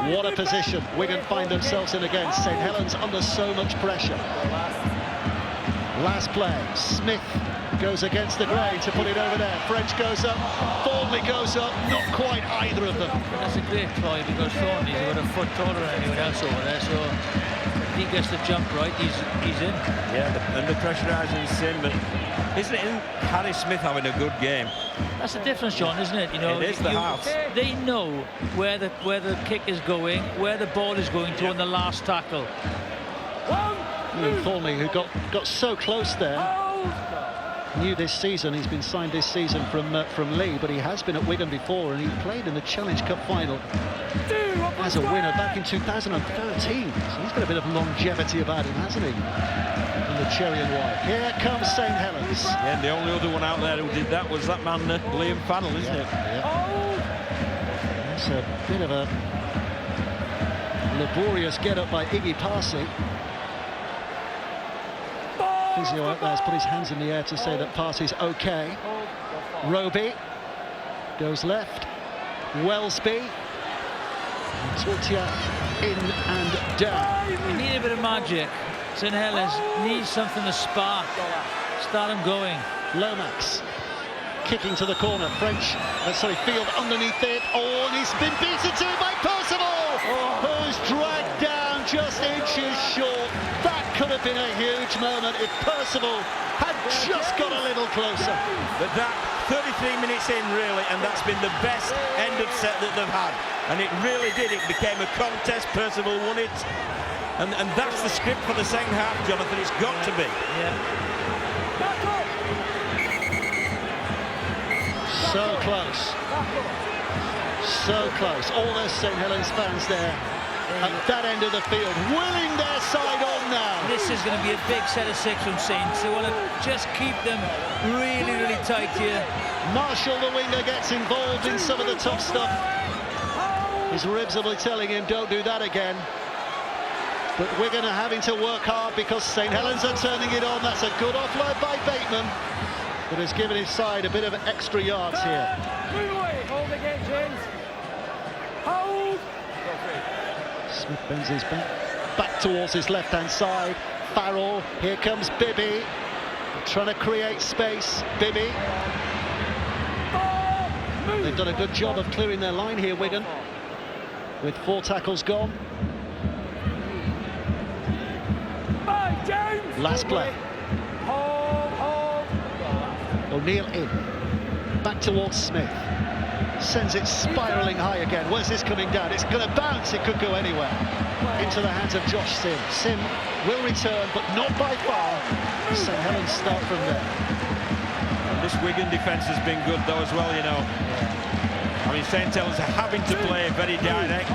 S1: What a position Wigan find themselves in again. St Helens under so much pressure. Last play, Smith goes against the grain to put it over there. French goes up, Thornley goes up, not quite either of them.
S3: That's a great try because Thornley's about a foot taller than anyone else over there, so if he gets the jump right, he's in.
S2: Yeah, and the pressurising sin, but isn't Harry Smith having a good game?
S3: That's the difference, John, isn't it? You know,
S2: It is the halves.
S3: They know where the kick is going, where the ball is going to, on the last tackle.
S1: Ian Thornley, who got so close there, knew this season, he's been signed this season from Lee, but he has been at Wigan before, and he played in the Challenge Cup final as a winner back in 2013. So he's got a bit of longevity about him, hasn't he? In the cherry and white. Here comes St Helens.
S2: Yeah, and the only other one out there who did that was that man, Liam Fannell, isn't it?
S1: Yeah. It's a bit of a laborious get-up by Iggy Parsi. Physio out there has put his hands in the air to say that Parsi's okay. Roby goes left. Wellsby. Tortia in and down.
S3: We need a bit of magic. St Helens needs something to spark. Start him going.
S1: Lomax kicking to the corner. Field underneath it. Oh, and he's been beaten to by Percival, who's dragged down just inches short. That could have been a huge moment if Percival had just got a little closer.
S2: But that 33 minutes in, really, and that's been the best end of set that they've had. And it really did. It became a contest. Percival won it. And that's the script for the second half, Jonathan. It's got to be.
S3: Yeah.
S1: So close. So close. All those St Helens fans there at that end of the field, willing their side on now.
S3: This is going to be a big set of six from Saints. They want to just keep them really, really tight here.
S1: Marshall, the winger, gets involved in some of the tough stuff. His ribs will be telling him, don't do that again. But Wigan are having to work hard because St Helens are turning it on. That's a good offload by Bateman, that has given his side a bit of extra yards here.
S4: Move away. Hold again, James. Hold.
S1: Smith bends his back towards his left-hand side. Farrell, here comes Bibby, trying to create space. Bibby. They've done a good job of clearing their line here, Wigan, with 4 tackles gone. Last play. O'Neill in. Back towards Smith. Sends it spiralling high again. Where's this coming down? It's going to bounce. It could go anywhere. Into the hands of Josh Sim. Sim will return, but not by far. St Helens start from there.
S2: And this Wigan defence has been good though as well, you know. I mean, St Helens are having to play very direct,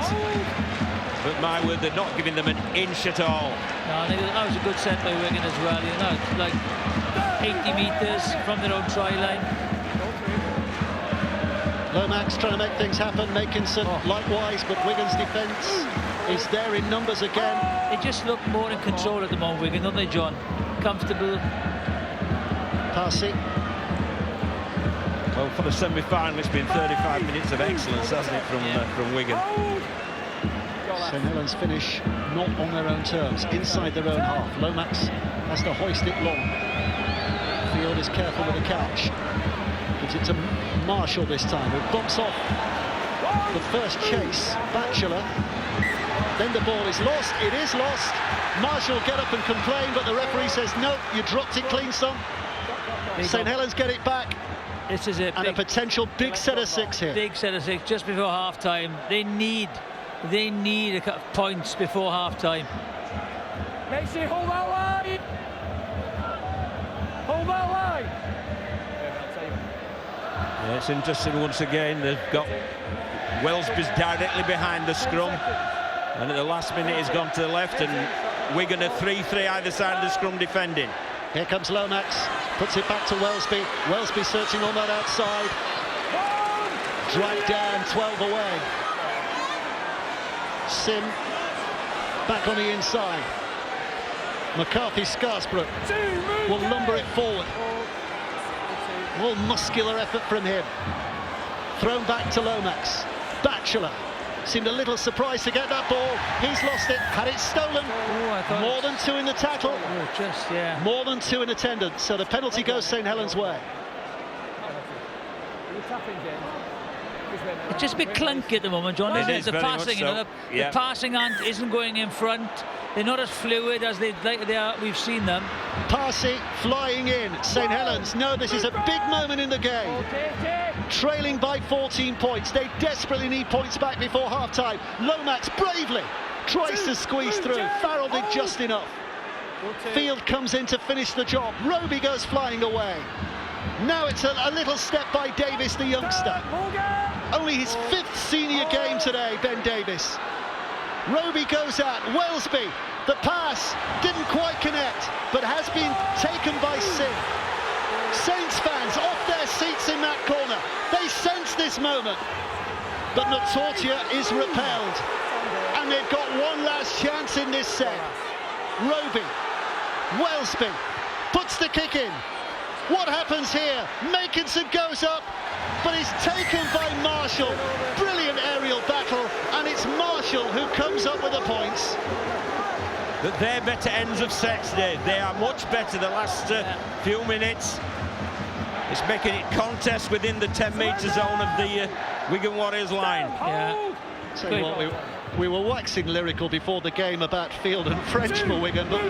S2: but my word, they're not giving them an inch at all.
S3: No, I think that was a good set by Wigan as well, you know, like 80 metres from their own try line.
S1: Lomax trying to make things happen, Makinson likewise, but Wigan's defence is there in numbers again.
S3: They just look more in control at the moment, Wigan, don't they, John? Comfortable.
S1: Passy.
S2: Well, for the semi-final, it's been 35 minutes of excellence, hasn't it, from Wigan?
S1: St Helens finish not on their own terms, inside their own half. Lomax has to hoist it long. Field is careful with the catch. Gives it to Marshall this time, who bumps off the first chase. Batchelor. Then the ball is lost. It is lost. Marshall get up and complain, but the referee says, no, you dropped it clean, son. St Helens get it back.
S3: This is it.
S1: And a potential big set of 6 here.
S3: Big set of 6 just before half-time. They need a couple of points before half-time.
S4: Make sure you hold that line. Hold that line.
S2: Yeah, it's interesting once again. They've got Wellesby's directly behind the scrum, and at the last minute he's gone to the left, and Wigan are 3-3 either side of the scrum defending.
S1: Here comes Lomax, puts it back to Wellesby. Wellesby searching on that outside. Dragged down, 12 away. Sim back on the inside. McCarthy-Scarsbrook will lumber it forward. More muscular effort from him. Thrown back to Lomax. Batchelor seemed a little surprised to get that ball. He's lost it, had it stolen. More than 2 in the tackle. More than 2 in attendance. So the penalty goes St Helens' way.
S3: It's just a bit clunky at the moment, John, isn't it? The passing, so. The passing isn't going in front. They're not as fluid as they are. We've seen them.
S1: Passy flying in. St Helens know this is a big moment in the game. Trailing by 14 points. They desperately need points back before half-time. Lomax bravely tries to squeeze through. Farrell did just enough. Field comes in to finish the job. Roby goes flying away. Now it's a little step by Davis, the youngster. Only his 5th senior game today, Ben Davis. Roby goes out. Wellesby, the pass didn't quite connect, but has been taken by Sim. Saints fans off their seats in that corner. They sense this moment. But Notortia is repelled. And they've got one last chance in this set. Roby, Wellesby puts the kick in. What happens here? Makinson goes up, but is taken by Marshall. Brilliant aerial battle, and it's Marshall who comes up with the points.
S2: But they're better ends of sets today. They are much better the last few minutes. It's making it contest within the 10-metre zone of the Wigan Warriors line.
S1: Tell you what, we were waxing lyrical before the game about Field and French for Wigan, but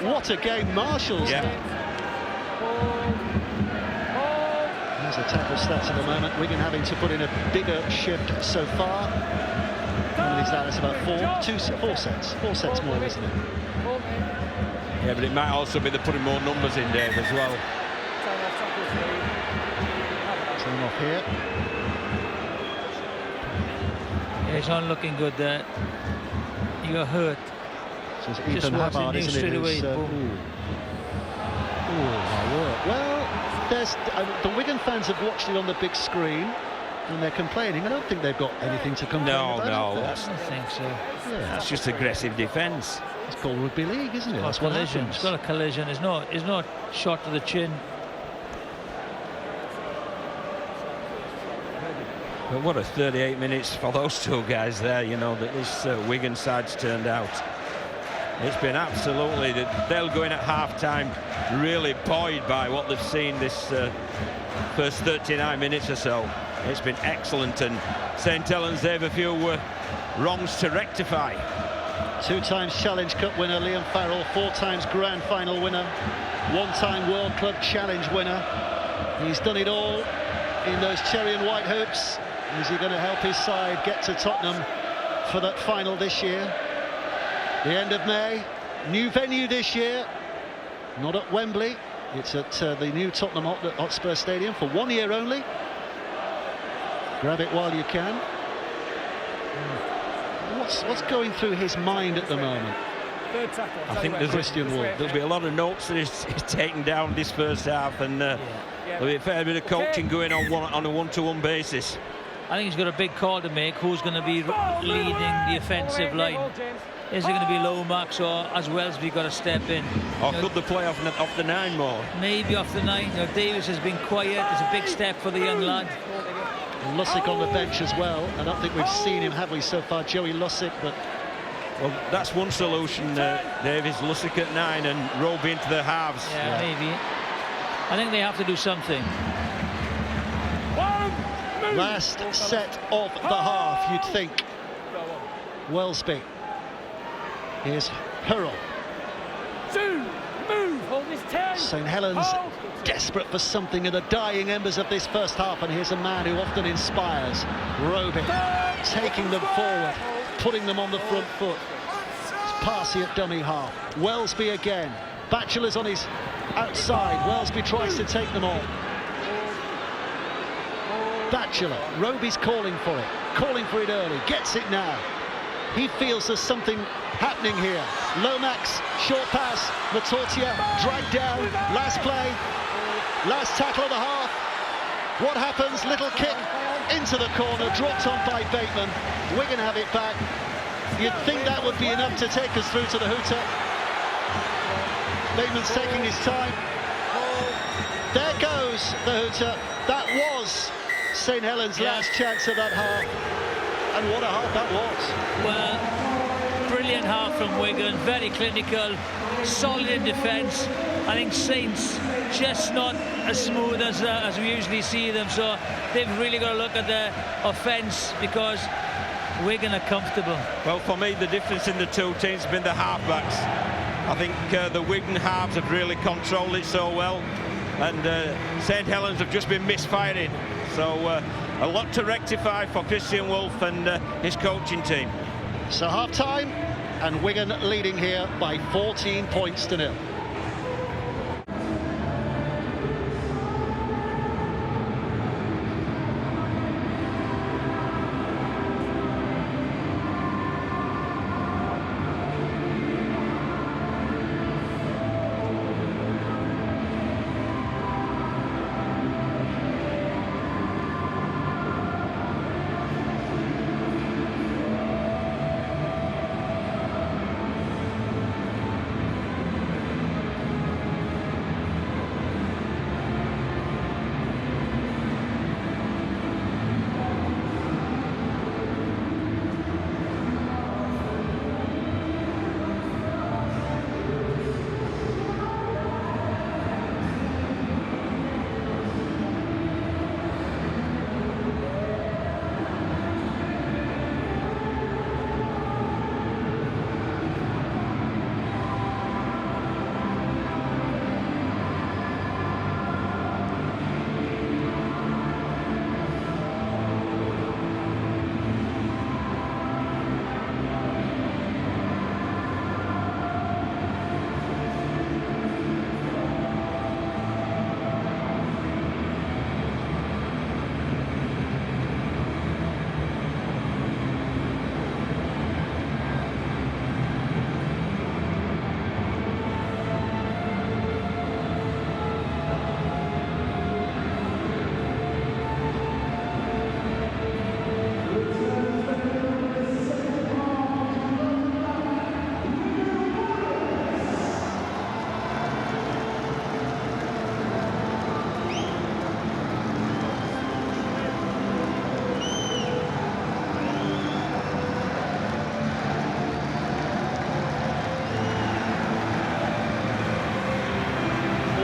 S1: what a game Marshall's done. There's a tackle stats at the moment. Wigan having to put in a bigger shift so far. How many is that? It's about 4 sets. 4 sets more, isn't it?
S2: Yeah, but it might also be they're putting more numbers in, Dave, as well.
S1: Turn off here.
S3: Yeah, it's not looking good there. You got hurt.
S1: So it's Ethan Havard, isn't it? My word. Well, the Wigan fans have watched it on the big screen and they're complaining. I don't think they've got anything to complain about.
S2: No,
S3: I don't think so.
S1: Yeah.
S2: That's just aggressive defence.
S1: It's called rugby league, isn't it?
S3: That's collision. It's got a collision. It's not shot to the chin.
S2: But what a 38 minutes for those 2 guys there, you know, that this Wigan side's turned out. It's been absolutely, they'll go in at half-time really buoyed by what they've seen this first 39 minutes or so. It's been excellent, and St Helens, they have a few wrongs to rectify.
S1: 2 times Challenge Cup winner Liam Farrell, 4 times Grand Final winner, 1-time World Club Challenge winner. He's done it all in those cherry and white hoops. Is he going to help his side get to Tottenham for that final this year? The end of May, new venue this year. Not at Wembley, it's at the new Tottenham Hotspur Stadium for 1 year only. Grab it while you can. What's going through his mind at the moment?
S2: I think there'll be a lot of notes that he's taken down this first half, and there'll be a fair bit of coaching going on a one-to-one basis.
S3: I think he's got a big call to make. Who's going to be leading the offensive line? Is it going to be Lomax, or has Wellesby got to step in?
S2: Or could they play off the 9 more?
S3: Maybe off the 9. Davis has been quiet. It's a big step for the young lad.
S1: Lussick on the bench as well. I don't think we've seen him, have we, so far, Joey Lussick? But
S2: well, that's one solution, Davis. Lussick at 9 and Roby into the halves.
S3: Yeah, maybe. I think they have to do something.
S1: Last set of the half, you'd think. Wellesby. Here's Hurrell. St Helens desperate for something in the dying embers of this first half, and here's a man who often inspires. Roby taking them forward, putting them on the front foot. It's Parsi at dummy half. Wellesby again. Batchelor's on his outside. Wellesby tries to take them on. Batchelor. Roby's calling for it early. Gets it now. He feels there's something happening here. Lomax, short pass. Matortia dragged down. Last play. Last tackle of the half. What happens? Little kick into the corner, dropped on by Bateman. Wigan have it back. You'd think that would be enough to take us through to the hooter. Bateman's taking his time. There goes the hooter. That was St Helens' last chance of that half. And what a half that was.
S3: Well, brilliant half from Wigan, very clinical, solid in defence. I think Saints just not as smooth as we usually see them, so they've really got to look at their offence, because Wigan are comfortable.
S2: Well, for me, the difference in the two teams has been the halfbacks. I think the Wigan halves have really controlled it so well, and St Helens have just been misfiring. So a lot to rectify for Christian Wolff and his coaching team.
S1: So half-time, and Wigan leading here by 14 points to 0.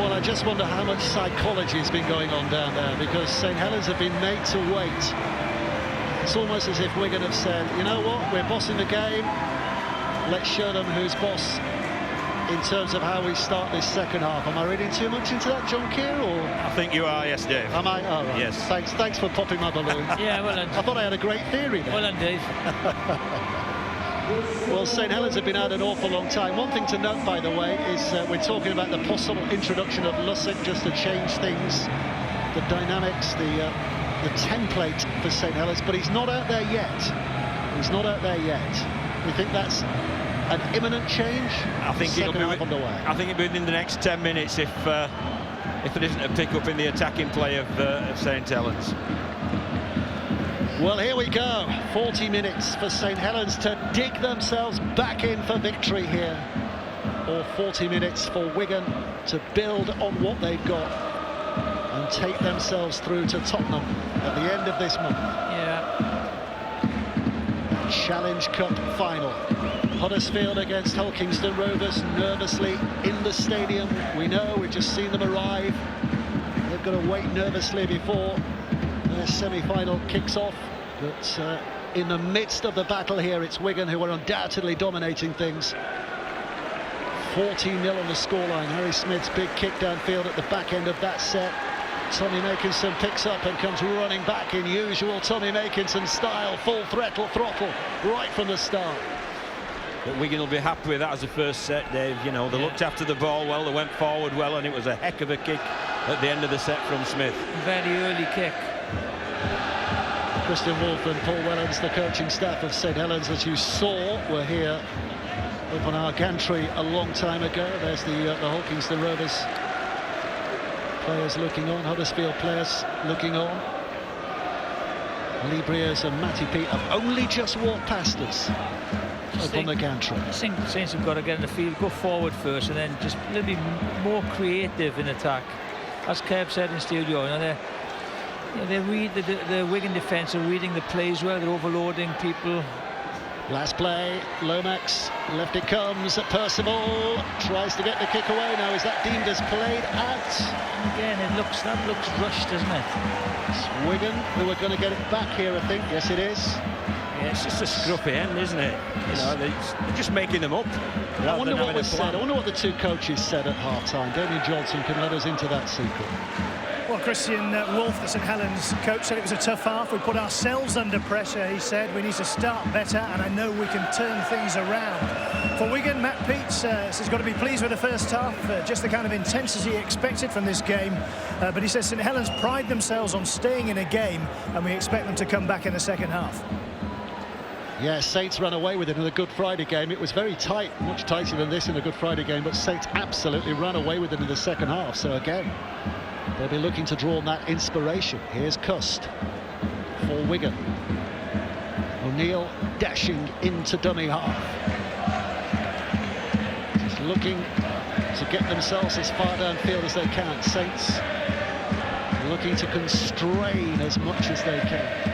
S1: I just wonder how much psychology has been going on down there, because St Helens have been made to wait. It's almost as if Wigan have said, you know what, we're bossing the game, let's show them who's boss in terms of how we start this second half. Am I reading too much into that, John Keir, or?
S2: I think you are, yes, Dave.
S1: Am I? Oh, right.
S2: Yes.
S1: Thanks for popping my balloon.
S3: Yeah, well done.
S1: I thought I had a great theory there.
S3: Well done, Dave.
S1: Well, St Helens have been out an awful long time. One thing to note, by the way, is we're talking about the possible introduction of Lussick just to change things, the dynamics, the template for St Helens, but he's not out there yet. He's not out there yet. We think that's an imminent change.
S2: I think it'll be
S1: on the way.
S2: I think it'll be within the next 10 minutes if there isn't a pick-up in the attacking play of St Helens.
S1: Well, here we go. 40 minutes for St Helens to dig themselves back in for victory here. Or 40 minutes for Wigan to build on what they've got and take themselves through to Tottenham at the end of this month.
S3: Yeah.
S1: Challenge Cup final. Huddersfield against Hulkingston Rovers, nervously in the stadium. We know, we've just seen them arrive. They've got to wait nervously before their semi-final kicks off. But in the midst of the battle here, it's Wigan who are undoubtedly dominating things. 14-0 on the scoreline. Harry Smith's big kick downfield at the back end of that set. Tommy Makinson picks up and comes running back in usual Tommy Makinson style, full throttle right from the start.
S2: But Wigan will be happy with that as a first set, Dave. You know, they looked after the ball well, they went forward well, and it was a heck of a kick at the end of the set from Smith.
S3: Very early kick.
S1: Christian Wolff and Paul Wellens, the coaching staff of St Helens, as you saw, were here up on our gantry a long time ago. There's the Hulkingston Rovers players looking on, Huddersfield players looking on. Lee Briers and Matty Pete have only just walked past us up on the gantry.
S3: I think Saints have got to get in the field, go forward first, and then just a little bit more creative in attack. As Kev said in studio, they read the Wigan defence are reading the plays well. They're overloading people.
S1: Last play, Lomax, left it comes. Percival tries to get the kick away. Now is that deemed as played out?
S3: Again, that looks rushed, doesn't it?
S1: It's Wigan who are going to get it back here, I think. Yes, it is.
S2: Yeah, it's just a scruffy end, isn't it? You know, they're just making them up.
S1: I wonder what was said. I wonder what the two coaches said at half-time. Damien Johnson can let us into that secret.
S6: Well, Christian Wolff, the St Helens coach, said it was a tough half. We put ourselves under pressure, he said. We need to start better, and I know we can turn things around. For Wigan, Matt Peets has got to be pleased with the first half, just the kind of intensity he expected from this game. But he says St Helens pride themselves on staying in a game, and we expect them to come back in the second half.
S1: Yeah, Saints ran away with it in the Good Friday game. It was very tight, much tighter than this in the Good Friday game, but Saints absolutely ran away with it in the second half. So again, they'll be looking to draw on that inspiration. Here's Cust for Wigan. O'Neill dashing into dummy half. Just looking to get themselves as far downfield as they can. Saints looking to constrain as much as they can.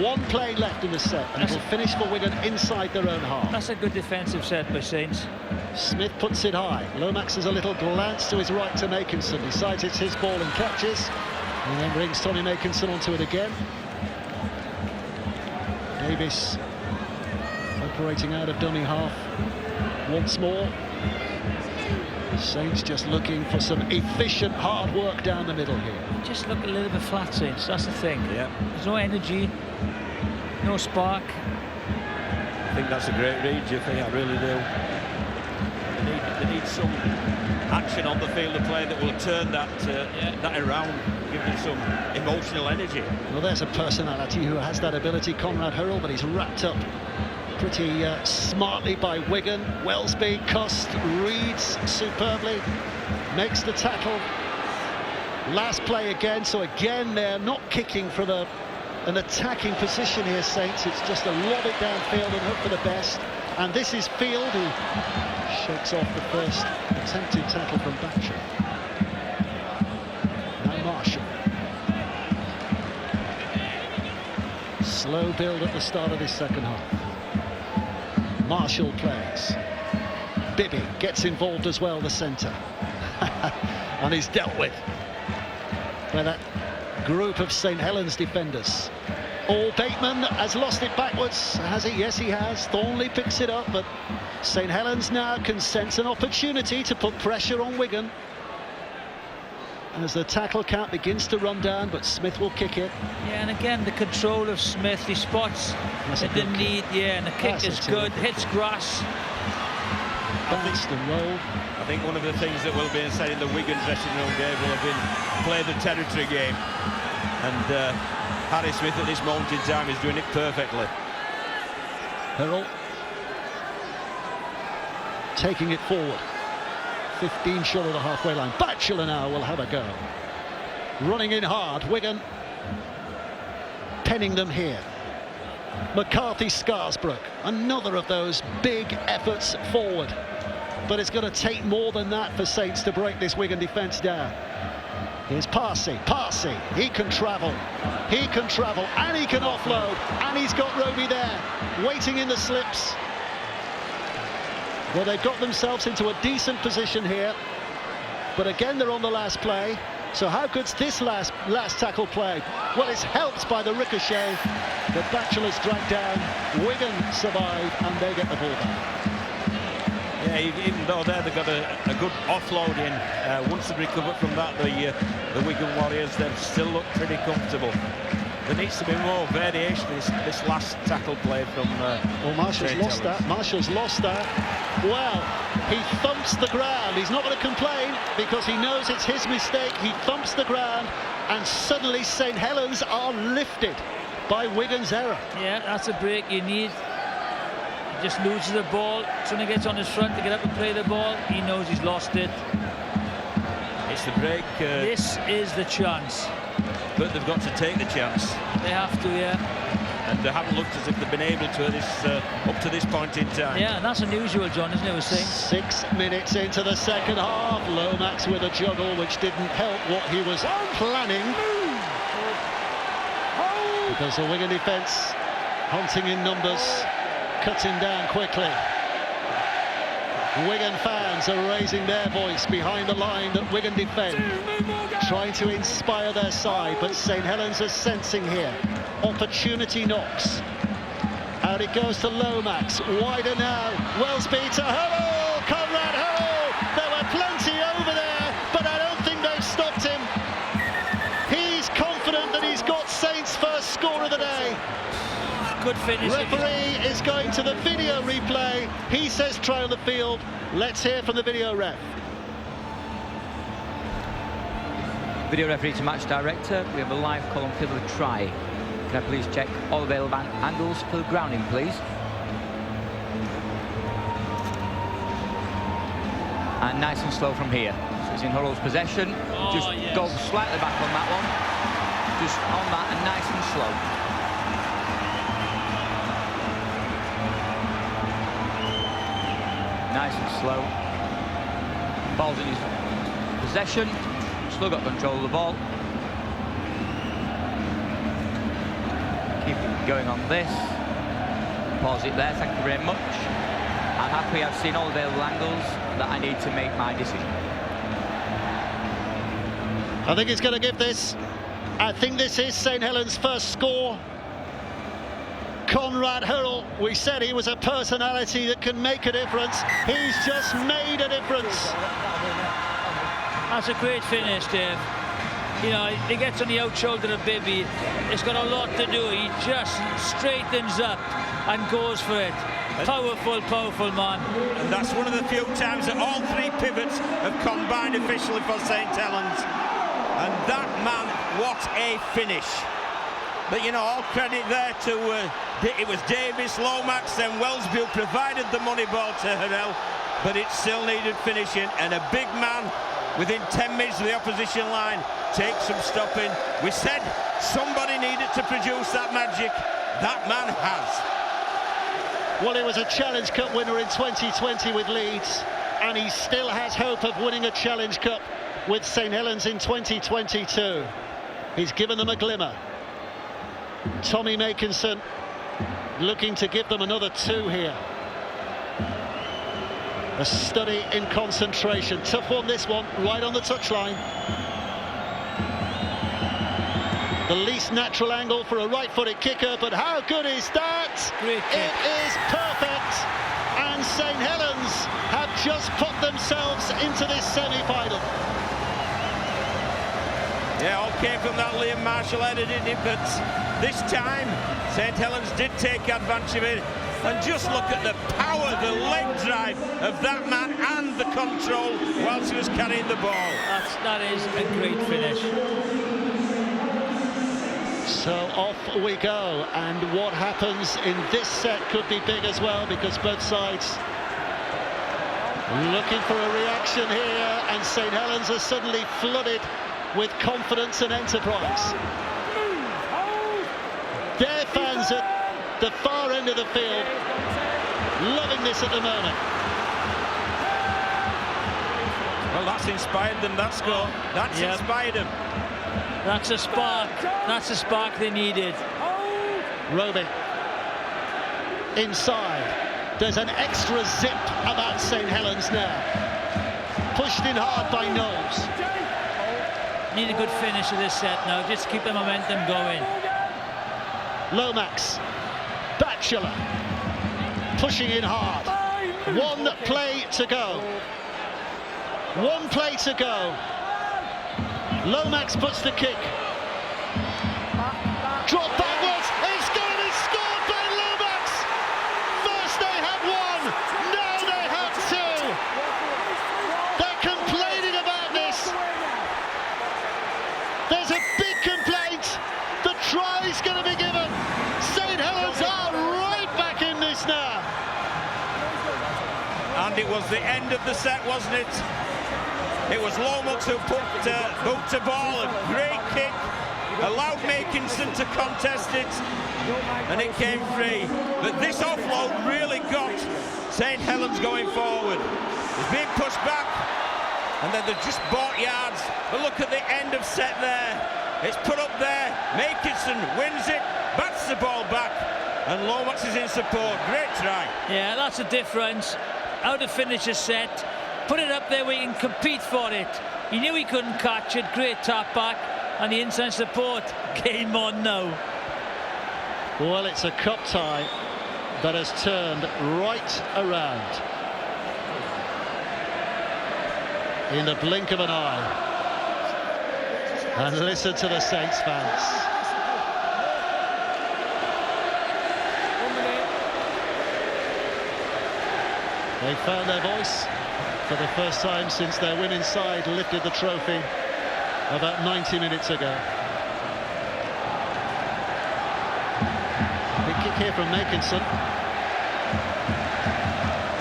S1: One play left in the set, and it'll finish for Wigan inside their own half.
S3: That's a good defensive set by Saints.
S1: Smith puts it high. Lomax has a little glance to his right to Makinson. Decides it's his ball and catches. And then brings Tommy Makinson onto it again. Davis operating out of dummy half once more. Saints just looking for some efficient hard work down the middle here.
S3: Just look a little bit flat, Saints. That's the thing.
S2: Yeah.
S3: There's no energy, no spark.
S2: I think that's a great read, Jiffy. I really do. They need some action on the field of play that will turn that around, give them some emotional energy.
S1: Well, there's a personality who has that ability, Conrad Hurrell, but he's wrapped up pretty smartly by Wigan. Wellesby, Cust, reads superbly, makes the tackle. Last play again, so again they're not kicking from an attacking position here, Saints. It's just a lob it downfield and hope for the best. And this is Field, who shakes off the first attempted tackle from Batcher. Now Marshall. Slow build at the start of this second half. Marshall plays. Bibby gets involved as well, the centre. And he's dealt with by that group of St Helens defenders. Bateman has lost it backwards, has he? Yes, he has. Thornley picks it up, but St Helens now can sense an opportunity to put pressure on Wigan. as the tackle count begins to run down, but Smith will kick it.
S3: Yeah, and again, the control of Smith, he spots the need, and the kick is good, hits grass.
S1: Bounced and rolled.
S2: I think one of the things that will be said in the Wigan dressing room, Dave, will have been play the territory game. And Harry Smith at this moment in time is doing it perfectly.
S1: Hurrell taking it forward. 15 short of the halfway line. Batchelor now will have a go. Running in hard, Wigan penning them here. McCarthy, Scarsbrook, another of those big efforts forward. But it's going to take more than that for Saints to break this Wigan defence down. Here's Parsi, he can travel, and he can offload, and he's got Roby there, waiting in the slips. Well, they've got themselves into a decent position here, but again they're on the last play. So how good's this last tackle play? Well, it's helped by the ricochet. The Batchelor's dragged down, Wigan survive, and they get the ball back.
S2: Yeah, even though there they've got a good offload in, once they've recovered from that, the Wigan Warriors, they've still looked pretty comfortable. There needs to be more variation in this last tackle play from...
S1: well, Marshall's lost that. Marshall's lost that. Well, he thumps the ground. He's not going to complain because he knows it's his mistake. He thumps the ground, and suddenly St Helens are lifted by Wigan's error.
S3: Yeah, that's a break you need. He just loses the ball. Soon he gets on his front to get up and play the ball, he knows he's lost it.
S2: It's the break.
S3: This is the chance.
S2: But they've got to take the chance.
S3: They have to, yeah.
S2: And they haven't looked as if they've been able to up to this point in time.
S3: Yeah, and that's unusual, John, isn't it? We're saying
S1: 6 minutes into the second half. Lomax with a juggle, which didn't help what he was planning. Because the Wigan defence, hunting in numbers, cuts him down quickly. Wigan fans are raising their voice behind the line that Wigan defend, trying to inspire their side, but St Helens are sensing here. Opportunity knocks. Out it goes to Lomax, wider now, Wellesby to Hurrell, Conrad Hurrell. There were plenty over there, but I don't think they've stopped him. He's confident that he's got Saints' first score of the day.
S3: good finish.
S1: Referee is going to the video replay. He says try on the field. Let's hear from the video ref.
S7: Video referee to match director. We have a live column field of try. Can I please check all available angles for the grounding, please? And nice and slow from here. So it's in Hurrell's possession. Just go slightly back on that one. Just on that and nice and slow. Nice and slow. Ball's in his possession. Still got control of the ball. Keep going on this. Pause it there, thank you very much. I'm happy I've seen all available angles that I need to make my decision.
S1: I think he's going to give this. I think this is St Helens' first score. Conrad Hurrell, we said he was a personality that can make a difference. He's just made a difference.
S3: That's a great finish, Dave. You know, he gets on the out shoulder of Bibby. It's got a lot to do. He just straightens up and goes for it. Powerful, powerful man.
S2: And that's one of the few times that all three pivots have combined officially for St Helens. And that man, what a finish. But, you know, all credit there to, it was Davis, Lomax, and Wellesby who provided the money ball to Hurrell, but it still needed finishing, and a big man within 10 minutes of the opposition line takes some stopping. We said somebody needed to produce that magic. That man has.
S1: Well, he was a Challenge Cup winner in 2020 with Leeds, and he still has hope of winning a Challenge Cup with St Helens in 2022. He's given them a glimmer. Tommy Makinson looking to give them another two here. A study in concentration. Tough one, this one, right on the touchline. The least natural angle for a right-footed kicker, but how good is that? It is perfect. And St Helens have just put themselves into this semi-final.
S2: Yeah, all came from that Liam Marshall header, didn't it? But this time, St Helens did take advantage of it. And just look at the power, the leg drive of that man and the control whilst he was carrying the ball.
S3: That is a great finish.
S1: So off we go, and what happens in this set could be big as well, because both sides looking for a reaction here, and St Helens are suddenly flooded with confidence and enterprise. Their fans at the far end of the field loving this at the moment.
S2: Well, that's inspired them, that score. That's inspired them.
S3: That's a spark. That's a spark they needed.
S1: Roby inside. There's an extra zip about St Helens now. Pushed in hard by Knowles.
S3: Need a good finish of this set now, just to keep the momentum going.
S1: Lomax, Batchelor, pushing in hard. One play to go. One play to go. Lomax puts the kick. Drop backwards. It's going to be scored by Lomax. First they had one, now they have two. They're complaining about this. There's a big complaint. The try's going to be given. St Helens are right back in this now.
S2: And it was the end of the set, wasn't it? It was Lomax who booked the ball, a great kick, allowed Makinson to contest it, and it came free. But this offload really got St Helens going forward. It's being pushed back, and then they've just bought yards. But look at the end of set there. It's put up there. Makinson wins it, bats the ball back, and Lomax is in support. Great try.
S3: Yeah, that's the difference. How to finish a set. Put it up there where you can compete for it. He knew he couldn't catch it. Great tap back, and the inside support. Game on now.
S1: Well, it's a cup tie that has turned right around in the blink of an eye. And listen to the Saints fans. They found their voice for the first time since their women's side lifted the trophy about 90 minutes ago. Big kick here from Makinson.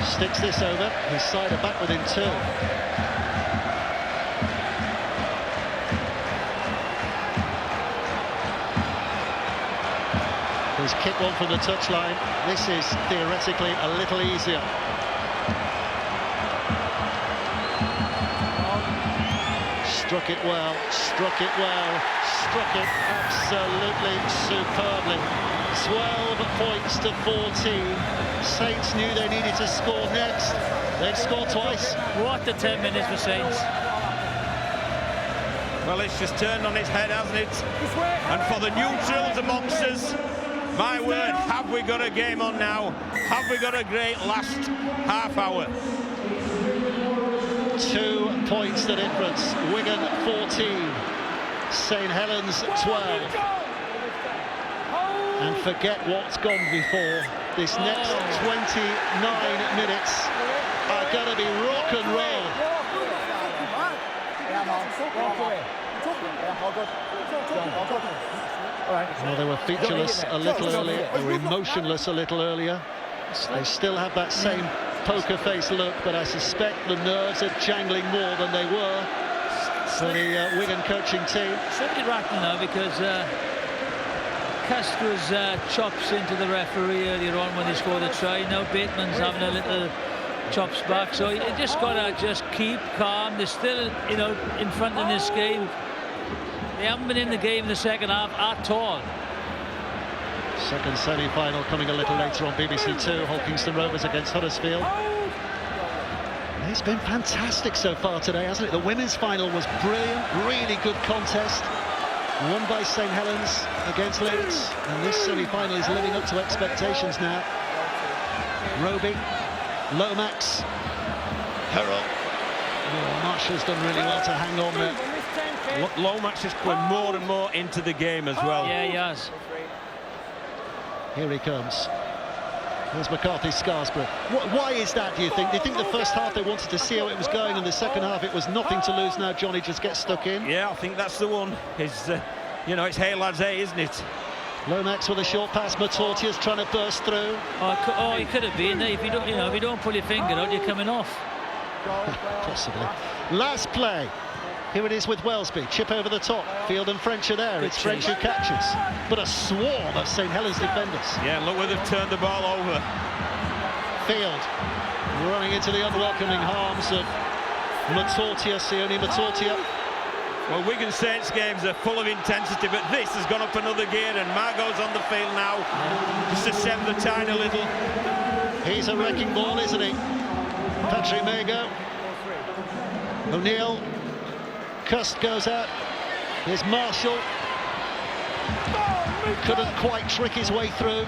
S1: Sticks this over. His side are back within two. He's kicked one from the touchline. This is theoretically a little easier. Struck it well, struck it well, struck it absolutely superbly. 12 points to 14. Saints knew they needed to score next. They'd scored twice.
S3: What a 10 minutes for Saints.
S2: Well, it's just turned on its head, hasn't it? And for the neutrals amongst us, my word, have we got a game on now? Have we got a great last half hour?
S1: 2 points the difference. Wigan 14, St Helens 12. And forget what's gone before. This next 29 minutes are going to be rock and roll. Well, they were featureless a little earlier, they were emotionless a little earlier. They still have that same poker face look, but I suspect the nerves are jangling more than they were for the Wigan coaching team.
S3: Certainly rattling now, because Castro's chops into the referee earlier on when they scored a try. Now Bateman's having a little chops back, so you just gotta keep calm. They're still, you know, in front in this game. They haven't been in the game in the second half at all.
S1: Second semi-final coming a little later on BBC Two. Hull Kingston Rovers against Huddersfield. It's been fantastic so far today, hasn't it? The women's final was brilliant, really good contest. Won by St Helens against Leeds, and this semi-final is living up to expectations now. Roby, Lomax, Herald. Oh, Marshall's done really well to hang on there.
S2: Lomax is coming more and more into the game as well.
S3: Yeah, he has.
S1: Here he comes. There's McCarthy Scarsborough. Why is that, do you think? Do you think the first half they wanted to see how it was going, and the second half it was nothing to lose? Now Johnny just gets stuck in.
S2: Yeah, I think that's the one. It's, you know, it's hey lads, hey, isn't it?
S1: Lomax with a short pass. Matortia's trying to burst through.
S3: Oh, he could have been. If you don't, if you don't pull your finger out, you're coming off.
S1: Possibly. Last play. Here it is with Wellesby. Chip over the top. Field and French are there. It's French who catches. But a swarm of St Helens defenders.
S2: Yeah, look where they've turned the ball over.
S1: Field running into the unwelcoming arms of Matortia, Sione Matortia.
S2: Well, Wigan Saints games are full of intensity, but this has gone up another gear, and Margot's on the field now, just to send the tide a little.
S1: He's a wrecking ball, isn't he? Patrick Mago. O'Neill. Cust goes out. Here's Marshall. Couldn't quite trick his way through.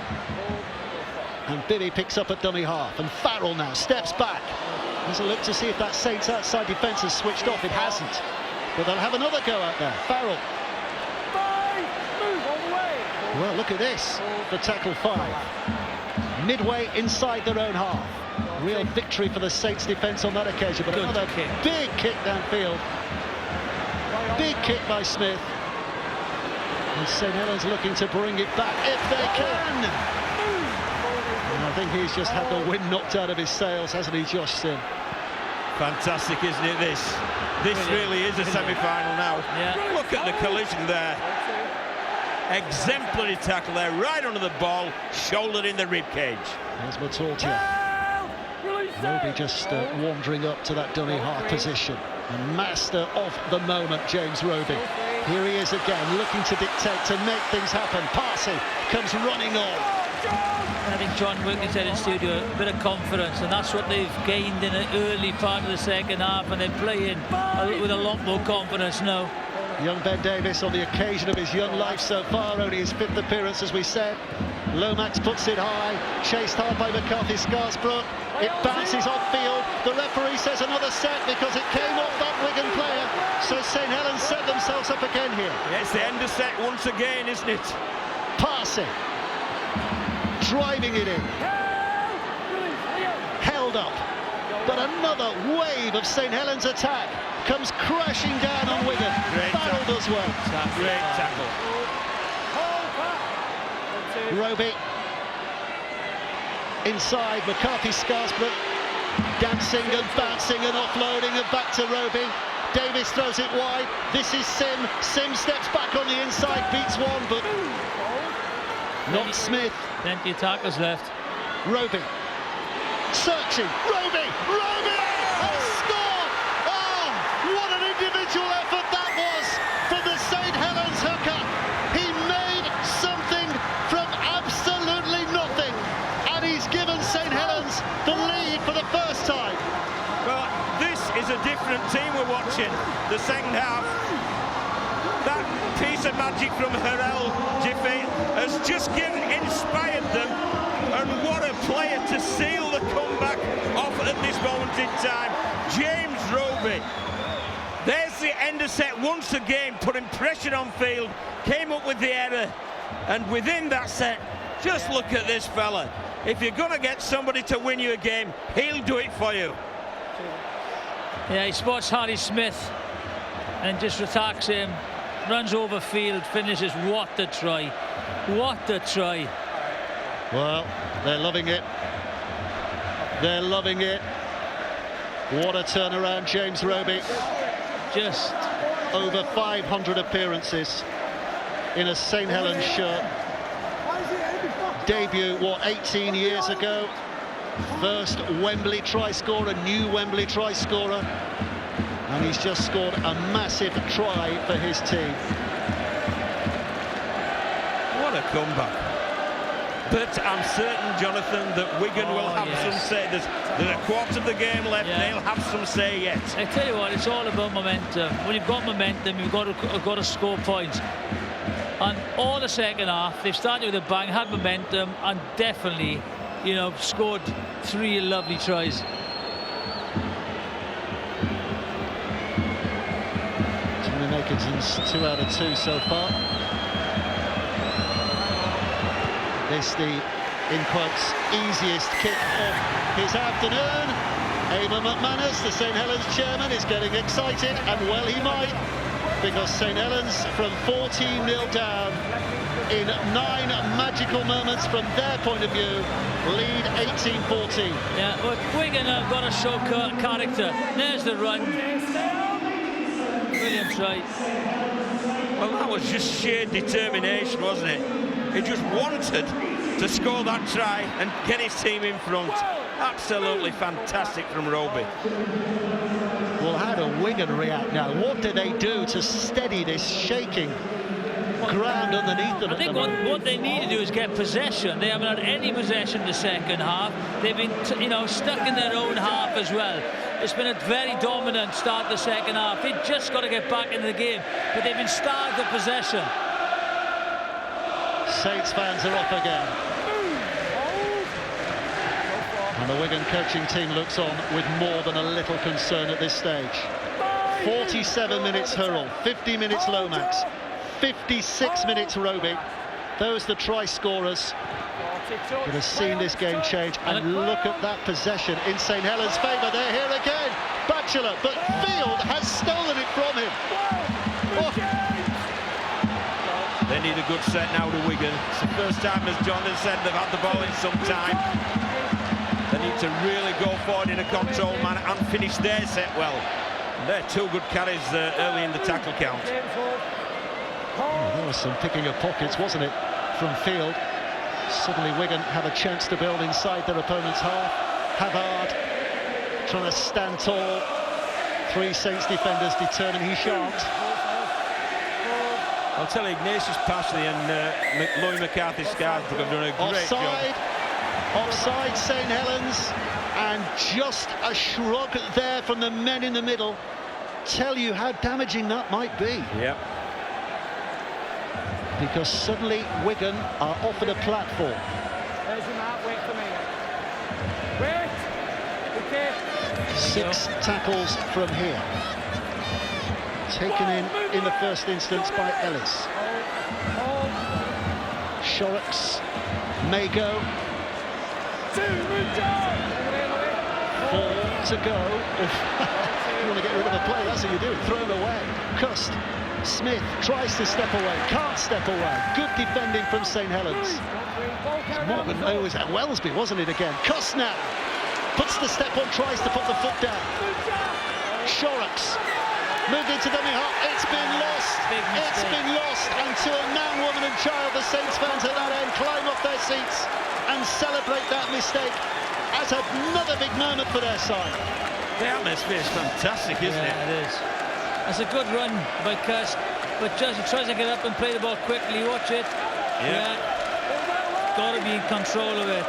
S1: And Bibby picks up at dummy half. And Farrell now steps back. There's a look to see if that Saints outside defence has switched off. It hasn't. But they'll have another go out there. Farrell. Well, look at this for tackle 5. Midway inside their own half. Real victory for the Saints defence on that occasion. But another big kick downfield. Big kick by Smith. And St Helens looking to bring it back if they can. And I think he's just had the wind knocked out of his sails, hasn't he, Josh Sim?
S2: Fantastic, isn't it, this? This really is a semi-final now.
S3: Yeah.
S2: Look at the collision there. Exemplary tackle there, right under the ball, shoulder in the rib cage.
S1: There's Matortia. Roby just wandering up to that dummy half position. And master of the moment, James Roby. Here he is again, looking to dictate, to make things happen. Parsey comes running on.
S3: I think John Wilkins said in studio, a bit of confidence, and that's what they've gained in the early part of the second half, and they're playing with a lot more confidence now.
S1: Young Ben Davis on the occasion of his young life so far, only his 5th appearance, as we said. Lomax puts it high, chased hard by McCarthy Scarsborough. It bounces off field. The referee says another set because it came off that Wigan player. So St Helens set themselves up again here.
S2: Yeah, it's the end of set once again, isn't it?
S1: Passing. Driving it in. Held up. But another wave of St Helens attack comes crashing down on Wigan. Farrell does well.
S2: Great tackle.
S1: Roby. Inside, McCarthy Scarsborough. Dancing and bouncing and offloading and back to Roby. Davis throws it wide. This is Sim. Sim steps back on the inside, beats one, but not Smith.
S3: Plenty of tackles left.
S1: Roby. Searching. Roby! Roby! And score! Oh, what an individual effort that was from the St Helens hooker. He made something from absolutely nothing. And he's given St Helens the lead for the first time.
S2: Well, this is a different team we're watching. The second half. That piece of magic from Harel Jiffy has just inspired them. And what a player to seal the comeback off at this moment in time. James Roby. There's the end of set once again, putting pressure on field, came up with the error. And within that set, just look at this fella. If you're going to get somebody to win you a game, he'll do it for you.
S3: Yeah, he spots Harry Smith and just attacks him, runs over field, finishes. What a try. What a try.
S1: Well, they're loving it. They're loving it. What a turnaround, James Roby.
S3: Just
S1: over 500 appearances in a St Helens shirt. Debut, 18 years ago. First Wembley try scorer, new Wembley try scorer. And he's just scored a massive try for his team.
S2: What a comeback. But I'm certain, Jonathan, that Wigan will have some say. There's a quarter of the game left. Yeah. They'll have some say yet.
S3: I tell you what, it's all about momentum. When you've got momentum, you've got to score points. And all the second half, they've started with a bang, had momentum, and definitely, you know, scored 3 lovely tries.
S1: Nakinson's 2 out of 2 so far. This the, in quotes, easiest kick of his afternoon. Abel McManus, the St Helens chairman, is getting excited, and well he might, because St Helens from 14-0 down in 9 magical moments from their point of view, lead 18-14.
S3: Yeah, but Wigan have got to show character. There's the run. Brilliant try.
S2: Well, that was just sheer determination, wasn't it? He just wanted to score that try and get his team in front. Absolutely fantastic from Roby.
S1: Well, how do Wigan react now? What do they do to steady this shaking ground underneath them?
S3: I think what they need to do is get possession. They haven't had any possession in the second half. They've been, stuck in their own half as well. It's been a very dominant start the second half. They've just got to get back into the game, but they've been starved of possession.
S1: Saints fans are off again. And the Wigan coaching team looks on with more than a little concern at this stage. 47 minutes Hurrell, 50 minutes Lomax, 56 minutes Roby. Those the try scorers that have seen this game change. And look at that possession in St Helens' favour. They're here again. Batchelor, but Field has stolen it from him. Oh.
S2: They need a good set now to Wigan. It's the first time, as John has said, they've had the ball in some time. They need to really go forward in a control manner and finish their set well. And they're 2 good carries early in the tackle count.
S1: Oh, there was some picking of pockets, wasn't it, from Field? Suddenly Wigan have a chance to build inside their opponent's half. Havard trying to stand tall. 3 Saints defenders determined he shan't.
S2: I'll tell you, Ignatius Pashley and Louis McCarthy-Scarsbrook have done a great job.
S1: Offside St Helens, and just a shrug there from the men in the middle. Tell you how damaging that might be.
S2: Yep.
S1: Because suddenly Wigan are offered a platform.
S4: There's your mark, wait for me. Wait! Okay.
S1: 6 tackles from here. Taken in the first instance by Ellis. Shorrocks may go.
S4: 2, move down!
S1: 4 to go. You want to get rid of a play, that's what you do. Throw it away. Cust. Smith tries to step away, can't step away. Good defending from St Helens. Morgan, it was at Wellesby, wasn't it again? Cust now puts the step on, tries to put the foot down. Shorrocks moved into dummy half. It's been lost. It's been lost. And to a man, woman and child, the Saints fans at that end climb off their seats and celebrate that mistake as another big moment for their side.
S2: The atmosphere is fantastic, isn't it?
S3: It is. That's a good run by Cust, but just he tries to get up and play the ball quickly. Watch it. Yeah. Got to be in control of it.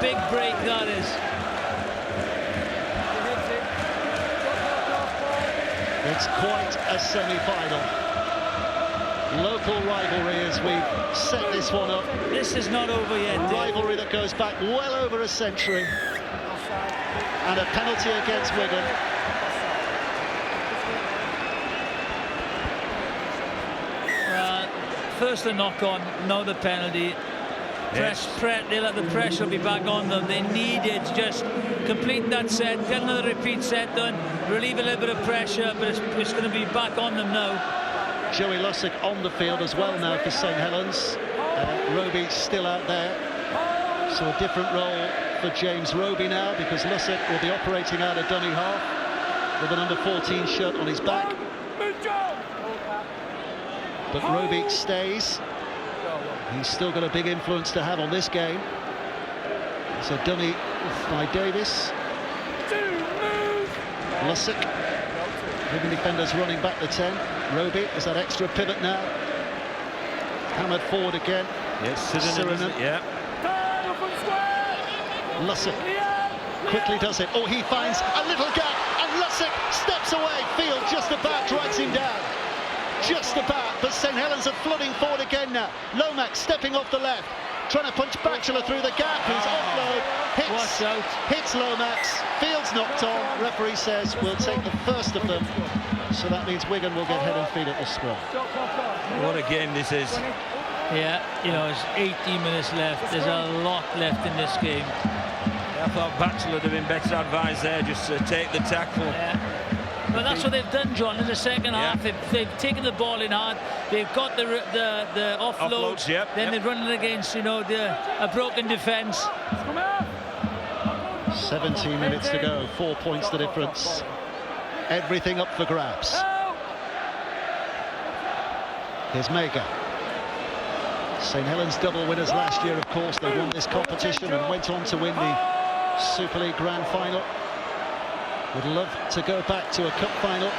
S3: Big break that is.
S1: It's quite a semi-final. Local rivalry as we set this one up.
S3: This is not over yet.
S1: A rivalry that goes back well over a century. And a penalty against Wigan.
S3: First the knock-on, now the penalty. They'll have the pressure be back on them. They need it. Just complete that set, get another repeat set done, relieve a little bit of pressure, but it's going to be back on them now.
S1: Joey Lussick on the field as well now for St Helens. Roby still out there. So a different role for James Roby now, because Lussick will be operating out of dummy half with a number 14 shirt on his back. But Roby stays. He's still got a big influence to have on this game. It's a dummy by Davis. Lussick. Wigan defenders running back the 10. Roby is that extra pivot now. Hammered forward again.
S2: Yes, Sirinen. Yeah.
S1: Lussick quickly does it. Oh, he finds a little gap, and Lussick steps away. Field just about drags him down. Just about, but St Helens are flooding forward again now. Lomax stepping off the left, trying to punch Batchelor through the gap. His offload hits Lomax. Field's knocked on. Referee says we'll take the first of them So that means Wigan will get head and feet at the score.
S2: What a game this is.
S3: Yeah, you know, it's 18 minutes left. There's a lot left in this game.
S2: I thought Batchelor would have been better advised there, just take the tackle.
S3: Yeah. But that's what they've done, John, in the second half. They've taken the ball in hard. They've got the offloads.
S2: Yep,
S3: then they're running against, you know, a broken defence.
S1: 17 minutes to go, 4 points the difference. Everything up for grabs. Here's Mega. St Helens double winners last year, of course. They won this competition and went on to win the Super League Grand Final. Would love to go back to a cup final.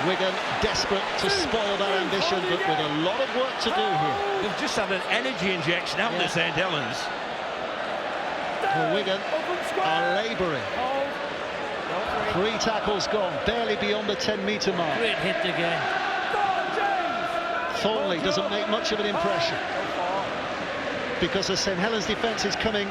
S1: Wigan desperate to spoil that ambition, but with a lot of work to do here.
S2: They've just had an energy injection out of St Helens.
S1: Well, Wigan are labouring. 3 tackles gone, barely beyond the 10-metre mark.
S3: Great hit again.
S1: Thornley doesn't make much of an impression because the St Helens defence is coming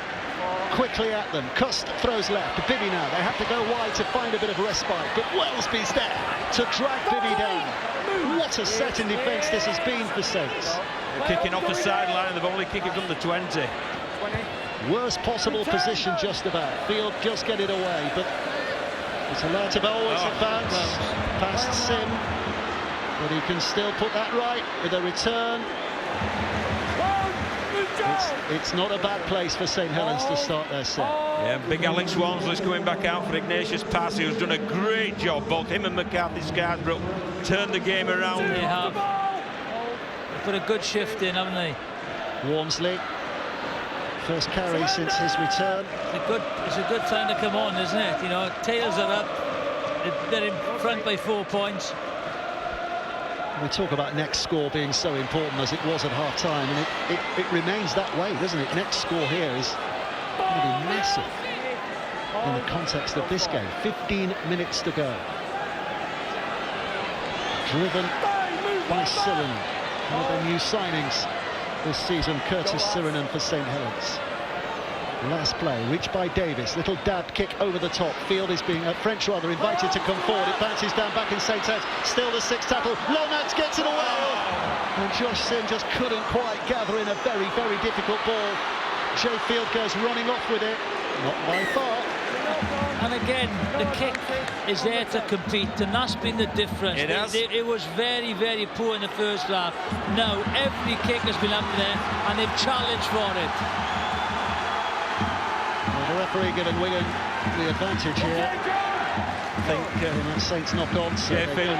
S1: quickly at them. Cust throws left, Bibby now. They have to go wide to find a bit of respite, but Wellesby's there to drag Bibby down. What a set in defence this has been for Saints.
S2: They're kicking off the sideline, they've only kicked it from the 20.
S1: Worst possible position just about. Field just get it away, but it's allowed to always advance past Sim, but he can still put that right with a return. It's not a bad place for St Helens to start their set.
S2: Yeah, big Alex Walmsley's coming back out for Ignatius Passy, who's done a great job. Both him and McCarthy Scarborough turned the game around.
S3: They have. They put a good shift in, haven't they?
S1: Walmsley, first carry since his return.
S3: It's a good time to come on, isn't it? You know, tails are up. They're in front by 4 points.
S1: We talk about next score being so important as it was at half-time, and it remains that way, doesn't it? Next score here is going to be massive in the context of this game. 15 minutes to go. Driven by Sirinen, one of their new signings this season, Curtis Sirinen for St Helens. Last play, reached by Davis, little dab kick over the top. Field is being, French rather, invited to come forward. It bounces down back in St Helens. Still the 6th tackle. Lomax gets it away. And Josh Sim just couldn't quite gather in a very, very difficult ball. Jay Field goes running off with it. Not by far.
S3: And again, the kick is there to compete, and that's been the difference. It was very, very poor in the first half. Now, every kick has been up there, and they've challenged for it.
S1: The referee giving Wigan the advantage here. I think Saints knock on. So
S2: yeah, Field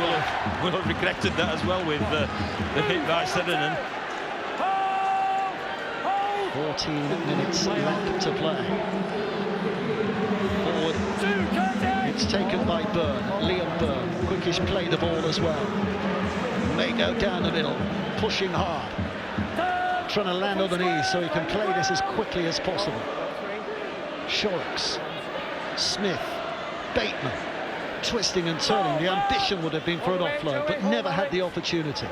S2: will have regretted that as well with the hit by Sirinen.
S1: 14 minutes left to play. Forward. It's taken by Byrne, Liam Byrne. Quickish play the ball as well. May go down the middle, pushing hard. Trying to land on the knees so he can play this as quickly as possible. Shorrocks, Smith, Bateman, twisting and turning. The ambition would have been for an offload, but never had the opportunity.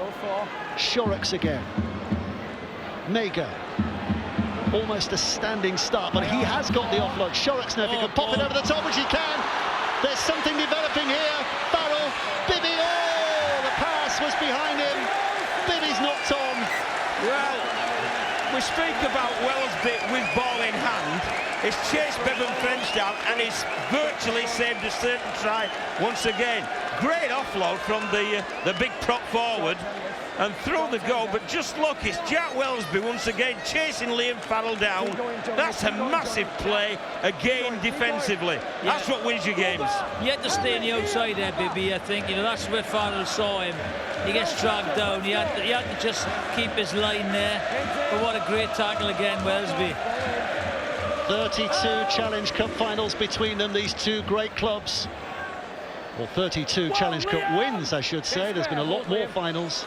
S1: Shorrocks again. Mega, almost a standing start, but he has got the offload. Shorrocks now, if he can pop it over the top, which he can. There's something developing here. Farrell, Bibby, the pass was behind him. Bibby's knocked on.
S2: Well, we speak about Wellesby with ball in hand. He's chased Bevan French down and he's virtually saved a certain try once again. Great offload from the big prop forward and through the goal, but just look, it's Jack Wellesby once again chasing Liam Farrell down. That's a massive play again defensively. That's what wins you games.
S3: You had to stay on the outside there, Bibby, I think. You know, that's where Farrell saw him. He gets dragged down. He had to just keep his line there. But what a great tackle again, Wellesby.
S1: 32 Challenge Cup finals between them, these two great clubs. Well, 32 Challenge Cup wins, I should say. There's been a lot more finals.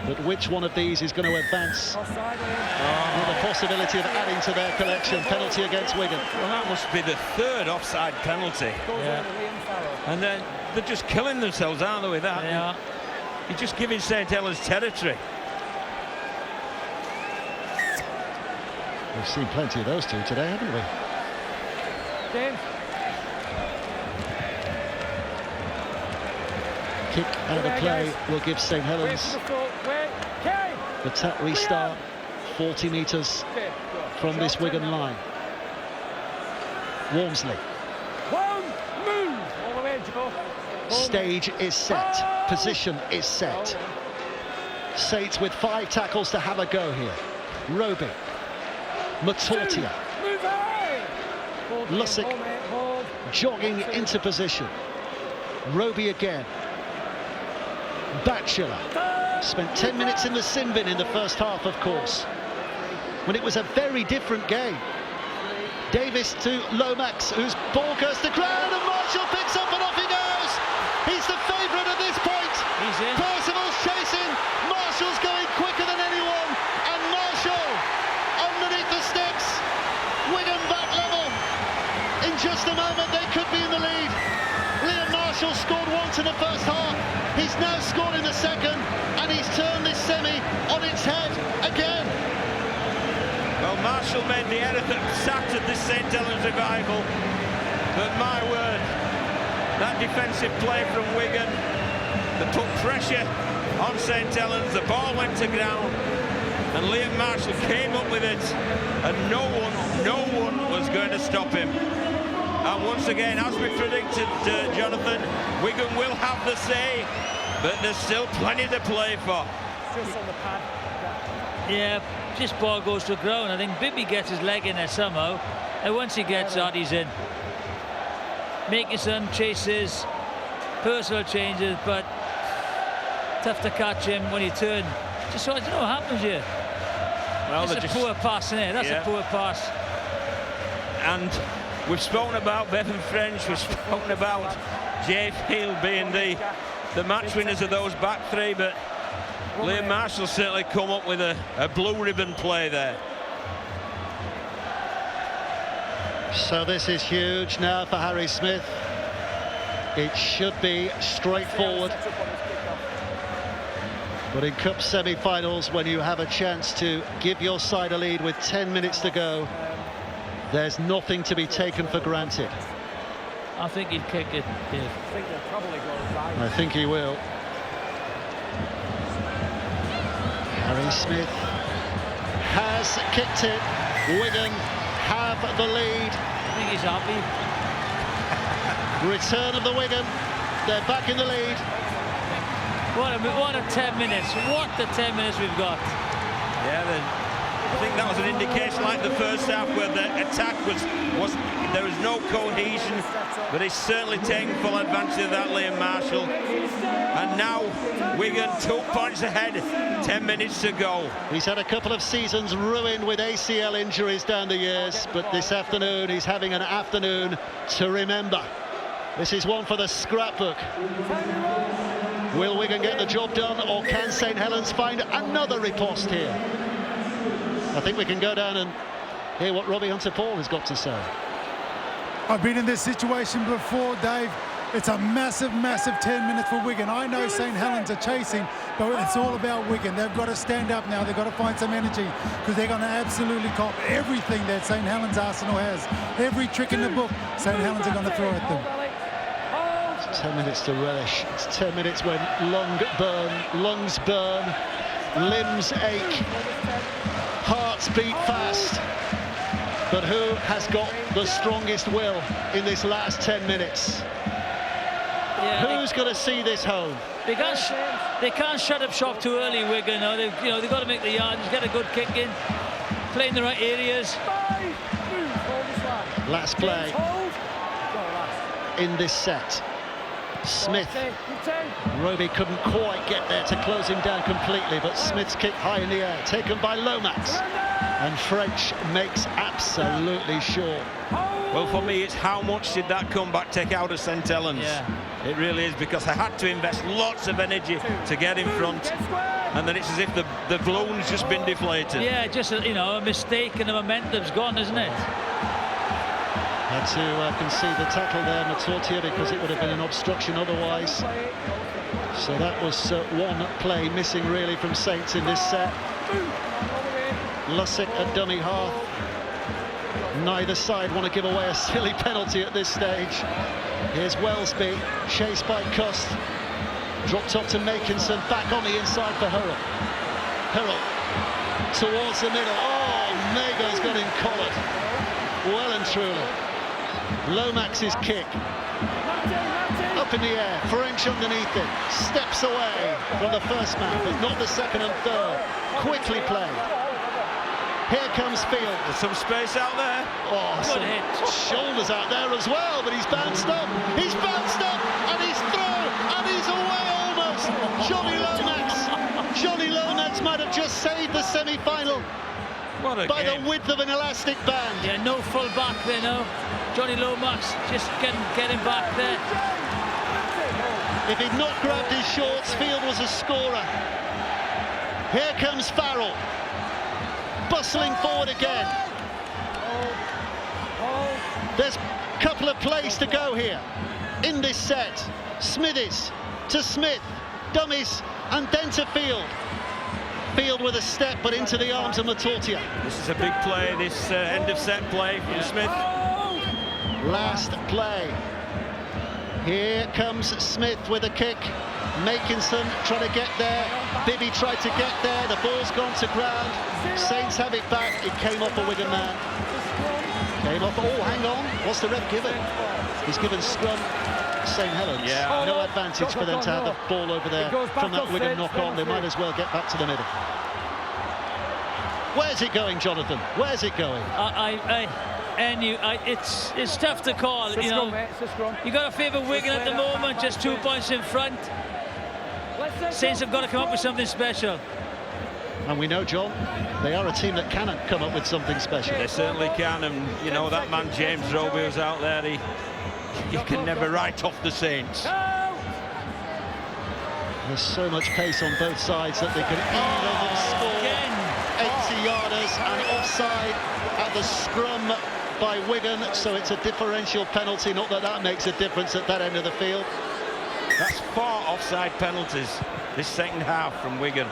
S1: But which one of these is going to advance? With the possibility of adding to their collection. Penalty against Wigan.
S2: Well, that must be the 3rd offside penalty. Yeah. And then they're just killing themselves, aren't they, with that?
S3: Yeah.
S2: You're just giving St Helens territory.
S1: We've seen plenty of those two today, haven't we?
S4: James.
S1: Kick out of play will give St Helens the tap restart 40 metres from this Wigan line. Walmsley. Stage is set, position is set. Saints with 5 tackles to have a go here. Roby, Matortia, Lussick jogging into position. Roby again. Batchelor spent 10 minutes in the sin bin in the first half, of course, when it was a very different game. Davis to Lomax, whose ball goes to ground, and Marshall picks up and off he goes. He's the favourite at this point.
S3: He's in.
S1: Percival's chasing. Marshall's going quicker than anyone, and Marshall underneath the sticks. Wigan back level. In just a moment they could be in the lead. Liam Marshall scored once in the first half. He's now scored in the second, and he's turned this semi on its head again.
S2: Well, Marshall made the error that shattered this St Helens revival, but my word, that defensive play from Wigan, they put pressure on St Helens, the ball went to ground, and Liam Marshall came up with it, and no one was going to stop him. And once again, as we predicted, Jonathan, Wigan will have the say, but there's still plenty to play for.
S4: Just on the pad.
S3: Yeah, this ball goes to ground. I think Bibby gets his leg in there somehow, and once he gets that, he's in. Making some chases, personal changes, but tough to catch him when he turned. Just so I don't know what happens here.
S2: Well,
S3: that's a poor pass, isn't it? That's a poor pass.
S2: And we've spoken about Bevan French, we've spoken about Jay Field being the match winners of those back three, but Liam Marshall certainly come up with a blue ribbon play there.
S1: So this is huge now for Harry Smith. It should be straightforward. But in cup semi-finals, when you have a chance to give your side a lead with 10 minutes to go, there's nothing to be taken for granted.
S3: I think he'd kick it, Dave.
S1: I think he will. Harry Smith has kicked it. Wigan have the lead.
S3: I think he's happy.
S1: Return of the Wigan. They're back in the lead.
S3: What a 10 minutes. What the 10 minutes we've got.
S2: Yeah, I think that was an indication like the first half where the attack was there was no cohesion, but he's certainly taking full advantage of that, Liam Marshall. And now Wigan 2 points ahead, 10 minutes to go.
S1: He's had a couple of seasons ruined with ACL injuries down the years, but this afternoon he's having an afternoon to remember. This is one for the scrapbook. Will Wigan get the job done, or can St Helens find another riposte here? I think we can go down and hear what Robbie Hunter-Paul has got to say.
S5: I've been in this situation before, Dave. It's a massive, massive 10 minutes for Wigan. I know St Helens are chasing, but it's all about Wigan. They've got to stand up now. They've got to find some energy, because they're going to absolutely cop everything that St Helens Arsenal has. Every trick in the book, St Helens are going to throw at them.
S1: It's 10 minutes to relish. It's 10 minutes when lungs burn, limbs ache, hearts beat fast. But who has got the strongest will in this last 10 minutes?
S3: Yeah,
S1: who's going to see this home?
S3: They can't shut up shop too early, Wigan. They've got to make the yards, get a good kick in, play in the right areas.
S1: Last play in this set. Smith. Roby couldn't quite get there to close him down completely, but Smith's kick high in the air, taken by Lomax. And French makes absolutely sure.
S2: Well, for me, it's how much did that comeback take out of St Helens?
S3: Yeah.
S2: It really is, because I had to invest lots of energy to get in front, and then it's as if the balloon's just been deflated.
S3: Yeah, just a mistake and the momentum's gone, isn't it?
S1: Had to concede the tackle there, Matortia, because it would have been an obstruction otherwise. So that was one play missing really from Saints in this set. Lussick at dummy half. Neither side want to give away a silly penalty at this stage. Here's Wellesby, chased by Cust. Dropped off to Makinson, back on the inside for Hurrell. Hurrell towards the middle. Oh, Mago's got him collared. Well and truly. Lomax's kick. Up in the air, French underneath it. Steps away from the first man, but not the second and third. Quickly played. Here comes Field.
S2: There's some space out there.
S1: Oh, some shoulders out there as well, but he's bounced up. He's bounced up, and he's through, and he's away almost. Johnny Lomax might have just saved the semi-final by the width of an elastic band.
S3: Yeah, no full back there, no. Johnny Lomax just get him back there.
S1: If he'd not grabbed his shorts, Field was a scorer. Here comes Farrell, bustling forward again. There's a couple of plays to go here in this set. Smithies to Smith, dummies, and then to Field. Field with a step, but into the arms of Matortia.
S2: This is a big play, this end of set play from Smith.
S1: Last play. Here comes Smith with a kick. Makinson trying to get there. Bibby tried to get there. The ball's gone to ground. Saints have it back. It came off a Wigan man. Came off. Oh, hang on. What's the ref given? He's given scrum. St Helens.
S2: Yeah.
S1: No advantage for them to have the ball over there from that Wigan knock-on. They might as well get back to the middle. Where's it going, Jonathan? Where's it going?
S3: It's tough to call. You know, you got to favour Wigan at the moment, just 2 points in front. Saints have got to come up with something special.
S1: And we know, John, they are a team that can come up with something special.
S2: They certainly can, and you know that man James Roby was out there. He can never write off the Saints.
S1: There's so much pace on both sides that they can even score 80-yarders and offside at the scrum by Wigan, so it's a differential penalty. Not that that makes a difference at that end of the field.
S2: That's 4 offside penalties this second half from Wigan.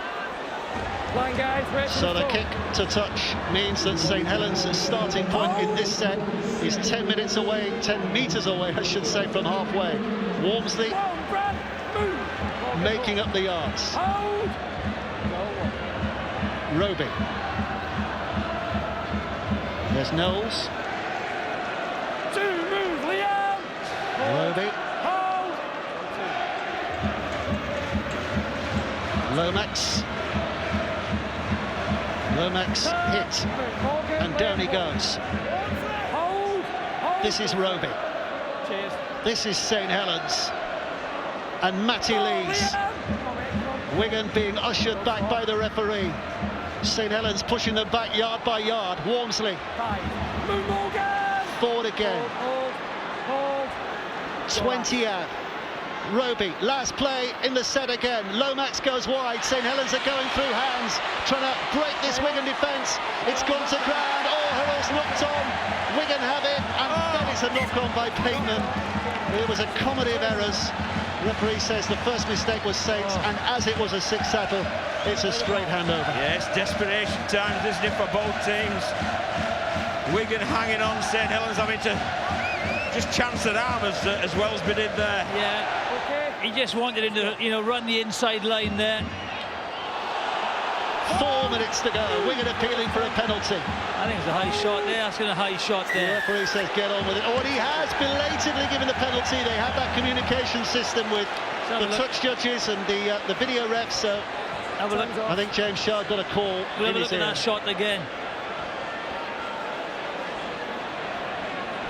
S1: So the kick to touch means that St Helens' starting point in this set is 10 minutes away, 10 metres away, I should say, from halfway. Walmsley making up the yards. Roby. There's Knowles. Roby. Lomax. Lomax hit, and down he goes. This is Roby. This is St Helens, and Matty Lees. Wigan being ushered back by the referee. St Helens pushing them back yard by yard. Walmsley forward again. 20 out. Roby, last play in the set again. Lomax goes wide. St Helens are going through hands, trying to break this Wigan defence. It's gone to ground. Oh, Hurrell's knocked on. Wigan have it, and then it's a knock-on by Bateman. It was a comedy of errors. Referee says the first mistake was Saints, and as it was a six-settle, it's a straight handover.
S2: Yes, desperation times, isn't it, for both teams? Wigan hanging on, St Helens having to just chance an arm as Wellsby did there.
S3: Yeah, he just wanted him to, you know, run the inside line there.
S1: 4 minutes to go. Wigan appealing for a penalty.
S3: I think it's a high shot there. That's a high shot there.
S1: The referee says get on with it. Oh, and he has belatedly given the penalty. They have that communication system with the touch judges and the video refs. So
S3: have a look.
S1: I think James Shard got a call.
S3: We'll have a look at that shot again.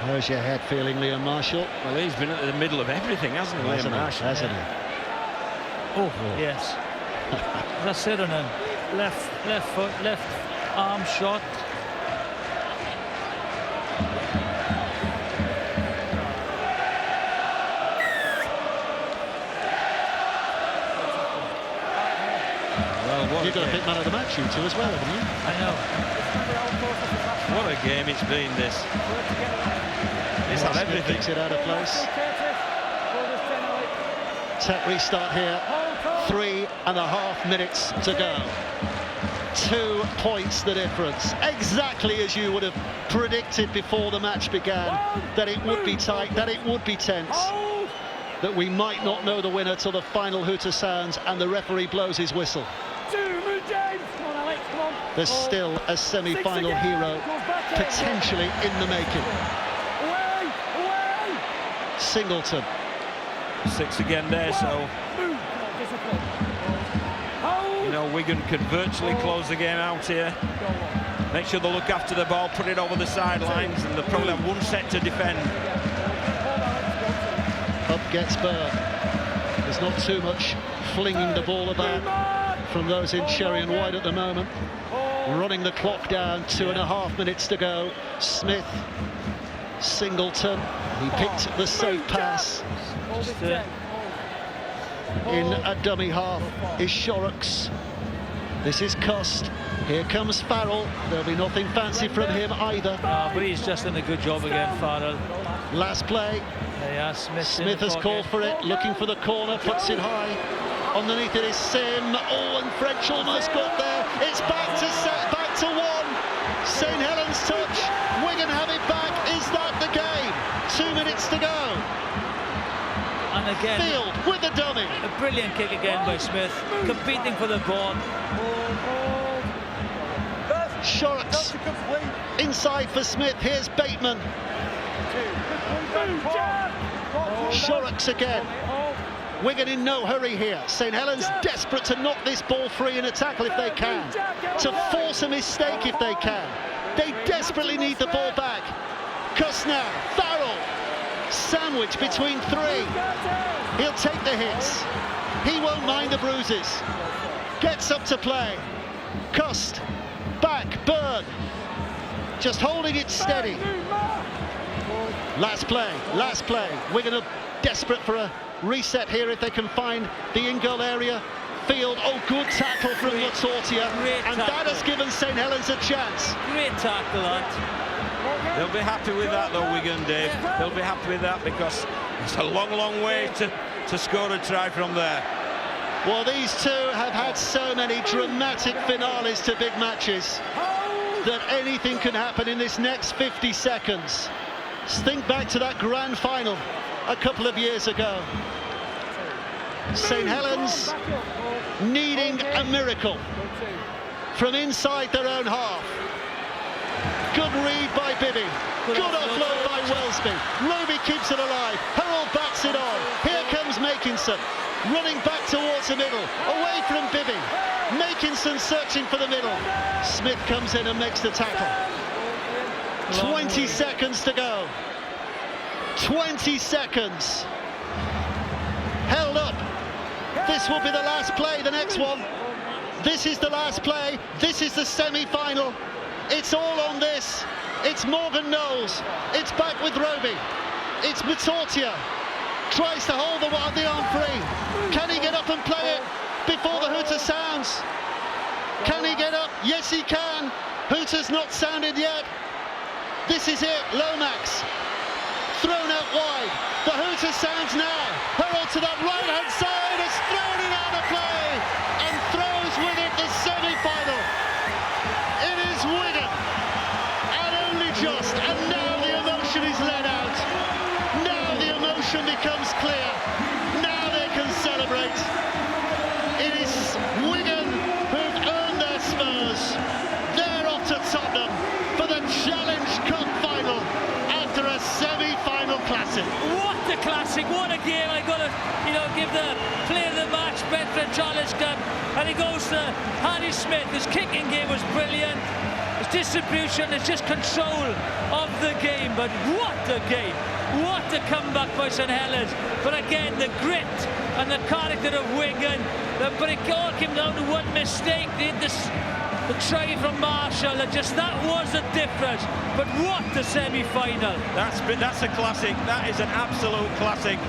S1: How's your head feeling, Liam Marshall?
S2: Well, he's been at the middle of everything, hasn't he, Liam Marshall?
S1: Hasn't he?
S3: Oh, yes. As I said on him, left foot, left arm shot.
S1: Well, you've got a big man of the match, you two, as well, haven't you?
S3: I know.
S2: What a game it's been, this. It's had everything.
S1: Takes it out of place. Set restart here. 3.5 minutes to go. 2 points the difference. Exactly as you would have predicted before the match began, that it would be tight, that it would be tense. that we might not know the winner till the final hooter sounds and the referee blows his whistle. There's still a semi-final hero potentially in the making. Singleton.
S2: 6 again there, so you know Wigan can virtually close the game out here. Make sure they look after the ball, put it over the sidelines, and they'll probably have one set to defend.
S1: Up gets Burr. There's not too much flinging the ball about from those in Sherry and White at the moment. Running the clock down, 2.5 minutes to go. Smith, Singleton, he picked the safe pass. In a dummy half is Shorrocks. This is Cust. Here comes Farrell. There'll be nothing fancy from him either.
S3: No, but he's just done a good job again, Farrell.
S1: Last play.
S3: Yeah,
S1: Smith has called for it, looking for the corner, puts it high. Underneath it is Sim. Oh, and French almost got there. It's back to 1. St Helens touch. Wigan have it back. Is that the game? 2 minutes to go.
S3: And again,
S1: Field with the dummy.
S3: A brilliant kick again by Smith, competing for the ball.
S1: Shorrocks inside for Smith. Here's Bateman. Shorrocks again. Wigan in no hurry here. St Helens desperate to knock this ball free in a tackle if they can, to force a mistake if they can. They desperately need the ball back. Cust now, Farrell, sandwich between 3. He'll take the hits. He won't mind the bruises. Gets up to play. Cust, back, Byrne. Just holding it steady. Last play. Wigan are desperate for a reset here if they can find the in-goal area. Field, oh, good tackle from Latortia, and that has given St Helens a chance.
S3: Great tackle, that.
S2: They'll be happy with that though, Wigan, Dave. They'll be happy with that because it's a long, long way to score a try from there.
S1: Well, these two have had so many dramatic finales to big matches that anything can happen in this next 50 seconds. Think back to that grand final a couple of years ago. St Helens needing a miracle from inside their own half. Good read by Bibby. Good offload by Welsby. Roby keeps it alive. Harold bats it on. Here comes Makinson. Running back towards the middle. Away from Bibby. Makinson searching for the middle. Smith comes in and makes the tackle. 20 seconds to go. 20 seconds. Held up. This will be the last play, the next one. This is the last play. This is the semi-final. It's all on this. It's Morgan Knowles. It's back with Roby. It's Latortia. Tries to hold the arm free. Can he get up and play it before the hooter sounds? Can he get up? Yes, he can. Hooter's not sounded yet. This is it. Lomax. Thrown out wide. The hooter sounds now. Harold to that right-hand side has thrown it out of play and throws with it the semi-final. It is Wigan, and only just. And now the emotion is let out. Now the emotion becomes clear. Now they can celebrate. It is Wigan who've earned their spurs. They're off to Tottenham for the Challenge Cup final after a semi-final classic.
S3: What a classic, what a game. I got to, give the player of the match, Bedford Challenge Cup, and it goes to Harry Smith. His kicking game was brilliant. His distribution, it's just control of the game. But what a game. What a comeback by St Helens. But again, the grit and the character of Wigan. But it all came down to one mistake. The try from Marshall, that was the difference. But what a semi-final.
S2: That's a classic. That is an absolute classic.